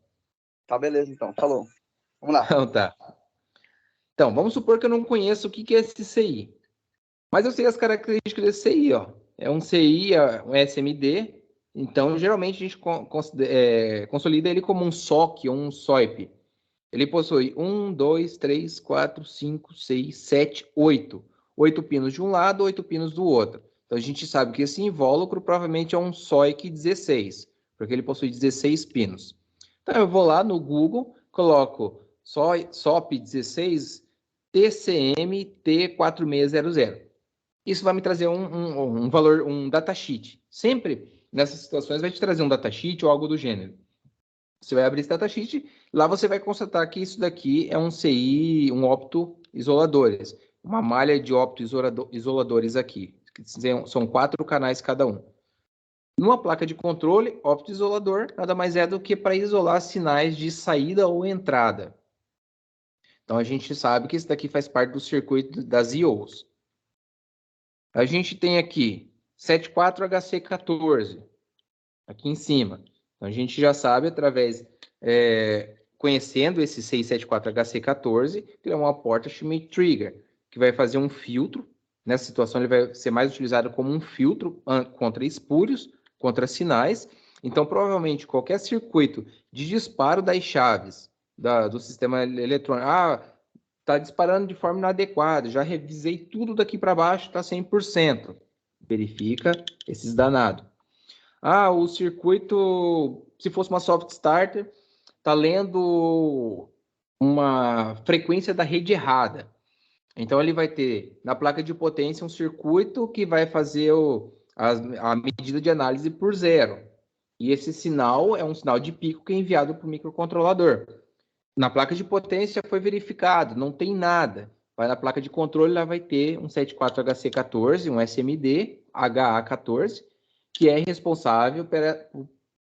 Tá, beleza, então. Falou. Vamos lá. Então, tá. Então, vamos supor que eu não conheço o que é esse CI. Mas eu sei as características desse CI, ó. É um CI, um SMD. Então, geralmente, a gente consolida ele como um SOC ou um SOIP. Ele possui 1, 2, 3, 4, 5, 6, 7, 8. 8 pinos de um lado, 8 pinos do outro. Então, a gente sabe que esse invólucro provavelmente é um SOIC 16, porque ele possui 16 pinos. Então, eu vou lá no Google, coloco SOP 16 TCM T4600. Isso vai me trazer um valor, um datasheet. Sempre, nessas situações, vai te trazer um datasheet ou algo do gênero. Você vai abrir esse datasheet, lá você vai constatar que isso daqui é um CI, um opto-isoladores. Uma malha de opto-isoladores aqui. São 4 canais cada um. Numa placa de controle, opto-isolador nada mais é do que para isolar sinais de saída ou entrada. Então, a gente sabe que isso daqui faz parte do circuito das IOs. A gente tem aqui 74HC14, aqui em cima. Então, a gente já sabe, através, conhecendo esse 674HC14, que é uma porta Schmitt Trigger, que vai fazer um filtro. Nessa situação, ele vai ser mais utilizado como um filtro contra espúrios, contra sinais. Então, provavelmente, qualquer circuito de disparo das chaves do sistema eletrônico, está disparando de forma inadequada, já revisei tudo daqui para baixo, está 100%. Verifica esses danados. O circuito, se fosse uma soft starter, está lendo uma frequência da rede errada. Então, ele vai ter, na placa de potência, um circuito que vai fazer a medida de análise por 0. E esse sinal é um sinal de pico que é enviado para o microcontrolador. Na placa de potência foi verificado, não tem nada. Vai na placa de controle, lá vai ter um 74HC14, um SMD HA14, que é responsável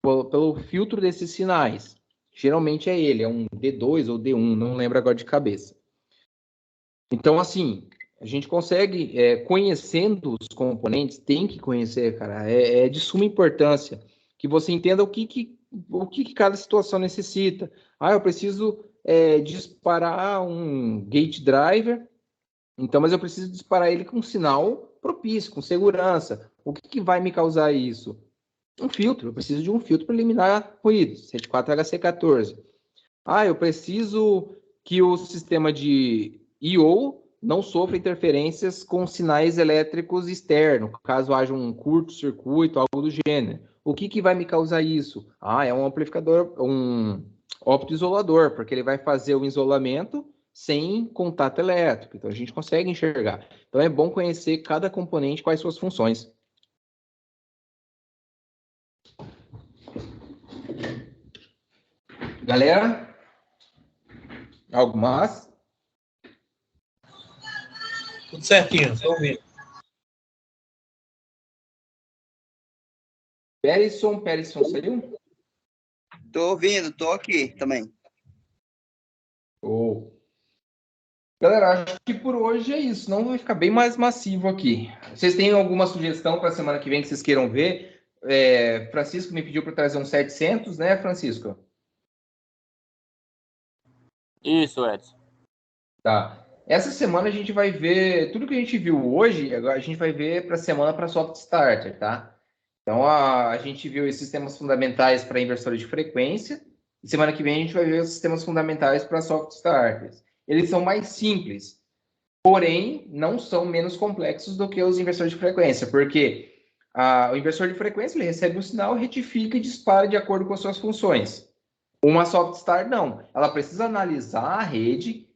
pelo filtro desses sinais. Geralmente é ele, é um D2 ou D1, não lembro agora de cabeça. Então, assim, a gente consegue, conhecendo os componentes, tem que conhecer, cara, é de suma importância que você entenda o que cada situação necessita. Eu preciso disparar um gate driver, então, mas eu preciso disparar ele com um sinal propício, com segurança. O que vai me causar isso? Um filtro, eu preciso de um filtro para eliminar ruídos, 74HC14. Eu preciso que o sistema de I/O não sofra interferências com sinais elétricos externos, caso haja um curto-circuito, algo do gênero. O que vai me causar isso? É um amplificador, um opto-isolador, porque ele vai fazer o isolamento sem contato elétrico. Então, a gente consegue enxergar. Então, é bom conhecer cada componente, quais suas funções. Galera? Algo mais? Tudo certinho, estou ouvindo. Perisson saiu? Tô ouvindo, tô aqui também. Galera, acho que por hoje é isso. Não vai ficar bem mais massivo aqui. Vocês têm alguma sugestão para a semana que vem que vocês queiram ver? Francisco me pediu para trazer um 700, né, Francisco? Isso, Edson. Tá. Essa semana a gente vai ver tudo que a gente viu hoje, agora a gente vai ver para a semana para soft starter, tá? Então a gente viu os sistemas fundamentais para inversores de frequência, e semana que vem a gente vai ver os sistemas fundamentais para soft starters. Eles são mais simples, porém não são menos complexos do que os inversores de frequência, porque o inversor de frequência ele recebe um sinal, retifica e dispara de acordo com as suas funções. Uma soft start não, ela precisa analisar a rede,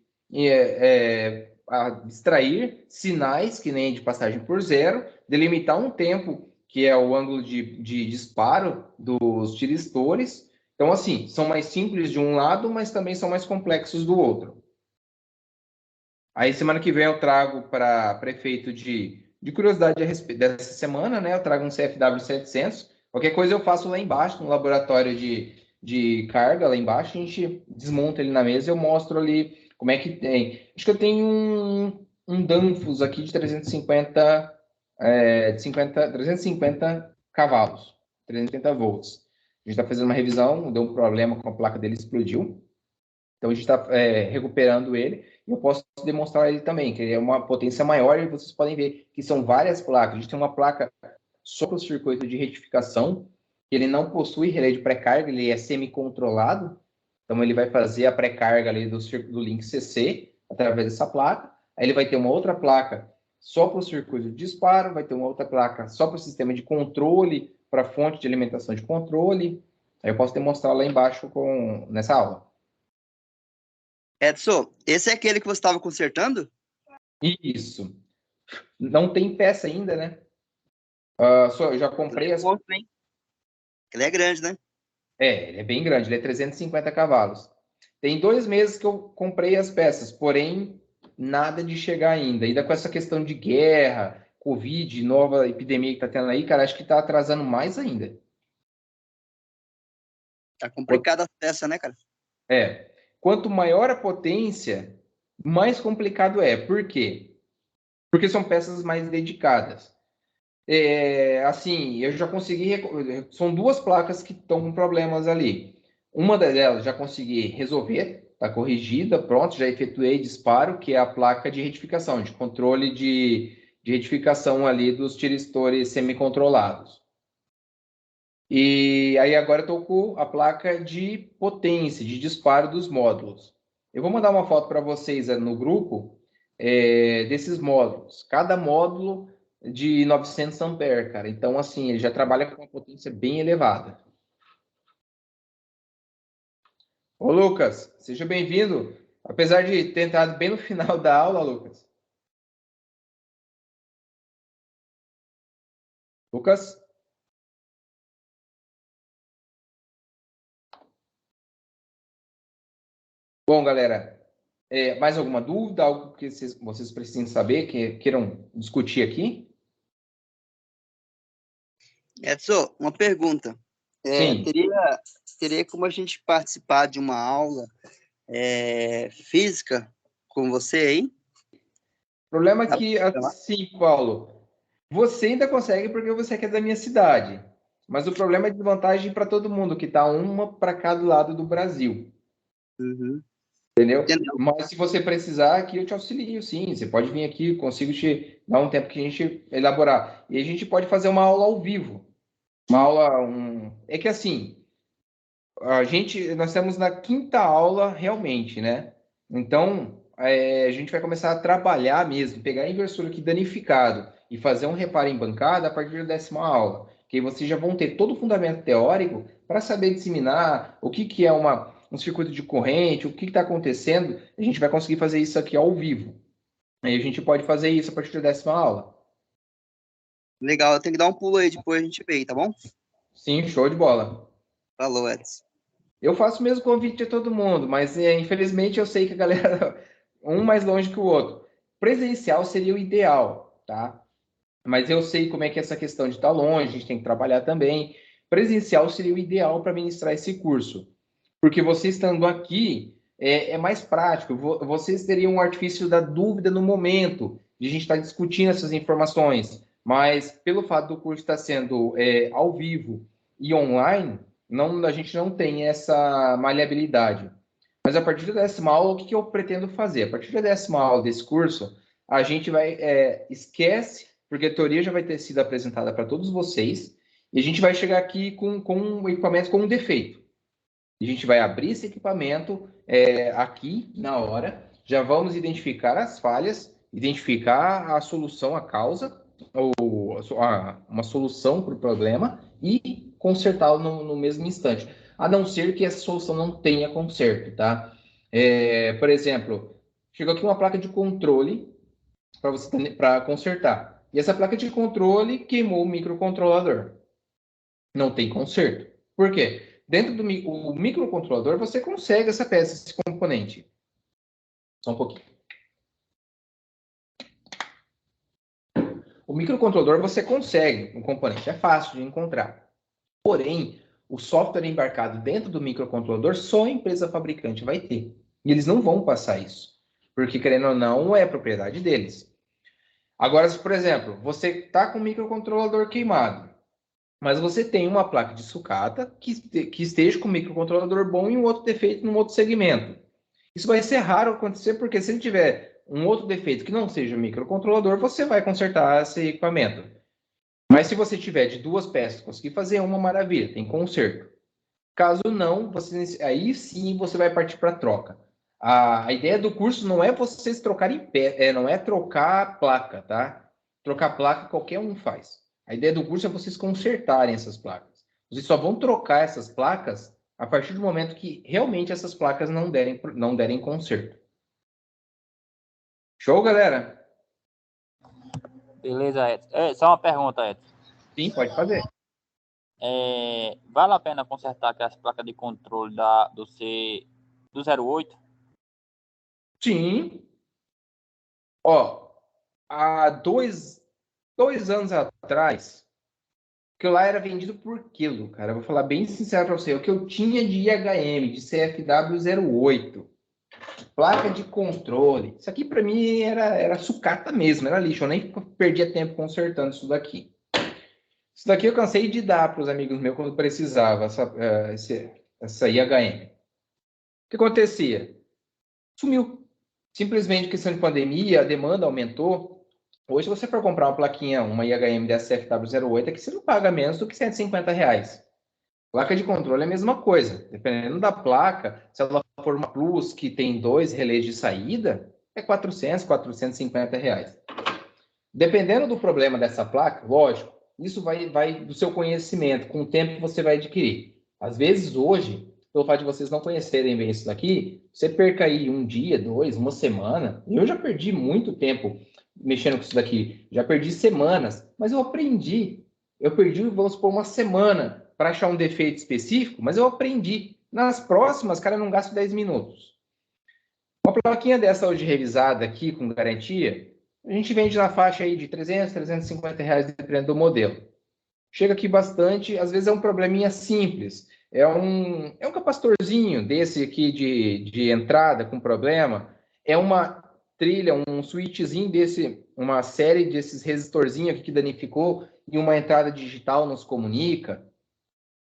extrair sinais que nem de passagem por 0, delimitar um tempo que é o ângulo de disparo dos tiristores. Então, assim, são mais simples de um lado, mas também são mais complexos do outro. Aí, semana que vem eu trago para prefeito de curiosidade a respeito dessa semana, né? Eu trago um CFW 700. Qualquer coisa eu faço lá embaixo, no laboratório de de carga lá embaixo, a gente desmonta ele na mesa e eu mostro ali como é que tem. Acho que eu tenho um Danfoss aqui de 350, 350 cavalos, 350 volts. A gente está fazendo uma revisão, deu um problema com a placa dele, explodiu. Então a gente está recuperando ele e eu posso demonstrar ele também, que ele é uma potência maior e vocês podem ver que são várias placas. A gente tem uma placa só para o circuito de retificação, que ele não possui relé de pré-carga, ele é semi-controlado. Então ele vai fazer a pré-carga ali do link CC através dessa placa. Aí ele vai ter uma outra placa só para o circuito de disparo, vai ter uma outra placa só para o sistema de controle, para a fonte de alimentação de controle. Aí eu posso demonstrar lá embaixo nessa aula. Edson, esse é aquele que você estava consertando? Isso. Não tem peça ainda, né? Eu já comprei as... Ele é grande, né? Ele é bem grande, ele é 350 cavalos. Tem 2 meses que eu comprei as peças, porém, nada de chegar ainda. Ainda com essa questão de guerra, Covid, nova epidemia que tá tendo aí, cara, acho que tá atrasando mais ainda. Tá complicada a peça, né, cara? Quanto maior a potência, mais complicado é. Por quê? Porque são peças mais dedicadas. Assim, eu já consegui... São 2 placas que estão com problemas ali. Uma delas já consegui resolver, está corrigida, pronto, já efetuei disparo, que é a placa de retificação, de controle de retificação ali dos tiristores semi-controlados. E aí agora eu estou com a placa de potência, de disparo dos módulos. Eu vou mandar uma foto para vocês no grupo desses módulos. Cada módulo de 900 ampere, cara. Então, assim, ele já trabalha com uma potência bem elevada. Ô, Lucas, seja bem-vindo. Apesar de ter entrado bem no final da aula, Lucas. Lucas? Bom, galera, mais alguma dúvida? Algo que vocês precisem saber, que queiram discutir aqui? Edson, uma pergunta. Sim. Teria como a gente participar de uma aula física com você aí? O problema é que, assim, Paulo, você ainda consegue porque você é da minha cidade. Mas o problema é desvantagem para todo mundo, que está uma para cada lado do Brasil. Uhum. Entendeu? Mas se você precisar, aqui eu te auxilio, sim. Você pode vir aqui, consigo te dar um tempo que a gente elaborar. E a gente pode fazer uma aula ao vivo. Uma aula... É que assim, nós estamos na 5ª aula realmente, né? Então, a gente vai começar a trabalhar mesmo, pegar inversor aqui danificado e fazer um reparo em bancada a partir da 10ª aula. Que aí vocês já vão ter todo o fundamento teórico para saber disseminar o que é um circuito de corrente, o que está acontecendo. A gente vai conseguir fazer isso aqui ao vivo. Aí a gente pode fazer isso a partir da 10ª aula. Legal, eu tenho que dar um pulo aí, depois a gente vê, tá bom? Sim, show de bola. Falou, Edson. Eu faço o mesmo convite a todo mundo, mas infelizmente eu sei que a galera, um mais longe que o outro. Presencial seria o ideal, tá? Mas eu sei como é que é essa questão de estar longe, a gente tem que trabalhar também. Presencial seria o ideal para ministrar esse curso. Porque você estando aqui é mais prático, vocês teriam um artifício da dúvida no momento, de a gente estar discutindo essas informações. Mas pelo fato do curso estar sendo ao vivo e online, a gente não tem essa maleabilidade. Mas a partir da 10ª aula, o que eu pretendo fazer? A partir da 10ª aula desse curso, a gente vai... esquece, porque a teoria já vai ter sido apresentada para todos vocês, e a gente vai chegar aqui com um equipamento com um defeito. A gente vai abrir esse equipamento aqui na hora, já vamos identificar as falhas, identificar a solução, a causa, ou uma solução para o problema e consertá-lo no mesmo instante. A não ser que essa solução não tenha conserto, tá? Por exemplo, chegou aqui uma placa de controle para consertar. E essa placa de controle queimou o microcontrolador. Não tem conserto. Por quê? Dentro do microcontrolador, você consegue essa peça, esse componente. Só um pouquinho. O microcontrolador você consegue um componente, é fácil de encontrar. Porém, o software embarcado dentro do microcontrolador, só a empresa fabricante vai ter. E eles não vão passar isso, porque, querendo ou não, é propriedade deles. Agora, se, por exemplo, você está com o microcontrolador queimado, mas você tem uma placa de sucata que esteja com o microcontrolador bom e um outro defeito num outro segmento. Isso vai ser raro acontecer, porque se ele tiver um outro defeito que não seja o microcontrolador, você vai consertar esse equipamento. Mas se você tiver de 2 peças, conseguir fazer uma maravilha, tem conserto. Caso não, aí sim você vai partir para troca. A ideia do curso não é vocês trocarem não é trocar a placa, tá? Trocar a placa qualquer um faz. A ideia do curso é vocês consertarem essas placas. Vocês só vão trocar essas placas a partir do momento que realmente essas placas não derem conserto. Show, galera? Beleza, Edson. Só uma pergunta, Edson. Sim, pode fazer. Vale a pena consertar aquelas placas de controle do 08? Sim. Ó, há dois anos atrás, que lá era vendido por quilo, cara. Eu vou falar bem sincero para você. O que eu tinha de IHM, de CFW08, placa de controle, isso aqui para mim era sucata mesmo, era lixo. Eu nem perdia tempo consertando isso daqui. Isso daqui eu cansei de dar para os amigos meus quando precisava, essa IHM. O que acontecia? Sumiu. Simplesmente questão de pandemia, a demanda aumentou. Hoje, se você for comprar uma plaquinha, uma IHM dessa FW08, aqui você não paga menos do que R$150. Placa de controle é a mesma coisa. Dependendo da placa, se ela for uma Plus que tem 2 relés de saída, é R$400, R$450. Dependendo do problema dessa placa, lógico, isso vai do seu conhecimento, com o tempo que você vai adquirir. Às vezes, hoje, pelo fato de vocês não conhecerem bem isso daqui, você perca aí 1 dia, 2, uma semana. Eu já perdi muito tempo mexendo com isso daqui. Já perdi semanas, mas eu aprendi. Eu perdi, vamos supor, uma semana para achar um defeito específico, mas eu aprendi. Nas próximas, cara, eu não gasto 10 minutos. Uma plaquinha dessa hoje revisada aqui, com garantia, a gente vende na faixa aí de R$300, R$350, dependendo do modelo. Chega aqui bastante, às vezes é um probleminha simples. É um capacitorzinho desse aqui de entrada com problema. É uma trilha, um switchzinho desse, uma série desses resistorzinhos aqui que danificou e uma entrada digital nos comunica.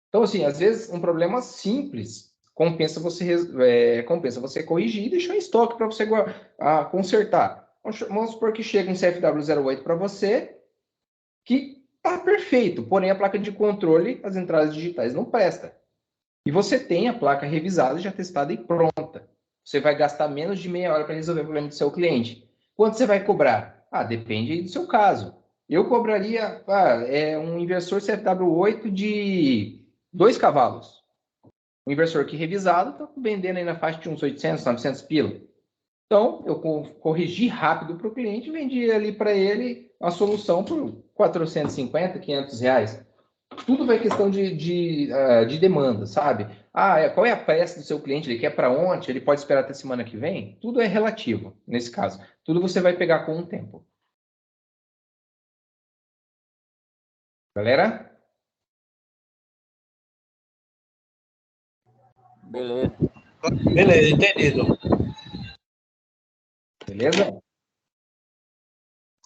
Então, assim, às vezes um problema simples compensa você corrigir e deixar em estoque para você consertar. Vamos supor que chega um CFW08 para você que está perfeito, porém a placa de controle, as entradas digitais não presta. E você tem a placa revisada, já testada e pronta. Você vai gastar menos de meia hora para resolver o problema do seu cliente. Quanto você vai cobrar? Depende do seu caso. Eu cobraria um inversor CFW8 de 2 cavalos. Um inversor que revisado está vendendo aí na faixa de uns 800, 900 pila. Então, eu corrigi rápido para o cliente e vendi ali para ele a solução por 450, 500 reais. Tudo vai questão de demanda, sabe? Qual é a pressa do seu cliente? Ele quer para ontem? Ele pode esperar até semana que vem? Tudo é relativo, nesse caso. Tudo você vai pegar com o tempo. Galera? Beleza. Beleza, entendido. Beleza?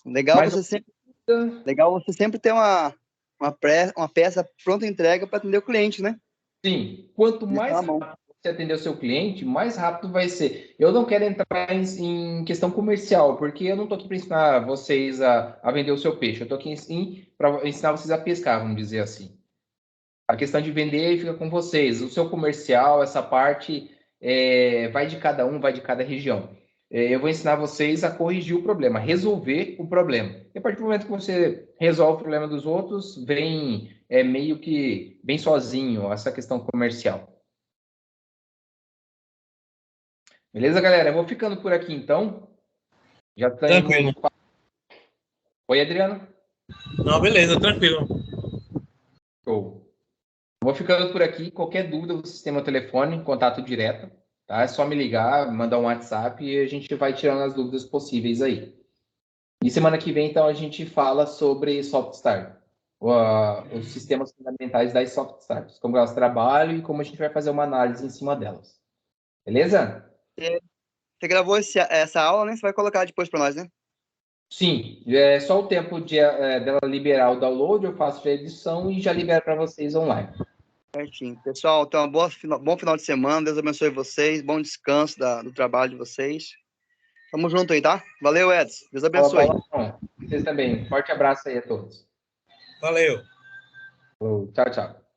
Legal você sempre ter uma peça pronta entrega para atender o cliente, né? Sim. Quanto mais rápido você atender o seu cliente, mais rápido vai ser. Eu não quero entrar em questão comercial, porque eu não estou aqui para ensinar vocês a vender o seu peixe. Eu estou aqui para ensinar vocês a pescar, vamos dizer assim. A questão de vender fica com vocês. O seu comercial, essa parte, vai de cada um, vai de cada região. Eu vou ensinar vocês a corrigir o problema, resolver o problema. E a partir do momento que você resolve o problema dos outros, vem meio que bem sozinho essa questão comercial. Beleza, galera? Eu vou ficando por aqui, então. Já está Tranquilo. Oi, Adriano? Não, beleza, tranquilo. Show. Vou ficando por aqui. Qualquer dúvida, vocês têm meu telefone, contato direto. Tá? É só me ligar, mandar um WhatsApp e a gente vai tirando as dúvidas possíveis aí. E semana que vem, então, a gente fala sobre Softstar. os sistemas fundamentais das soft startups, como elas trabalham e como a gente vai fazer uma análise em cima delas. Beleza? Você gravou essa aula, né? Você vai colocar depois para nós, né? Sim, é só o tempo dela liberar o download, eu faço a edição e já libero para vocês online. Certinho. Pessoal, então, bom final de semana. Deus abençoe vocês. Bom descanso do trabalho de vocês. Tamo junto aí, tá? Valeu, Edson. Deus abençoe. Vocês também. Forte abraço aí a todos. Valeu. Tchau, tchau.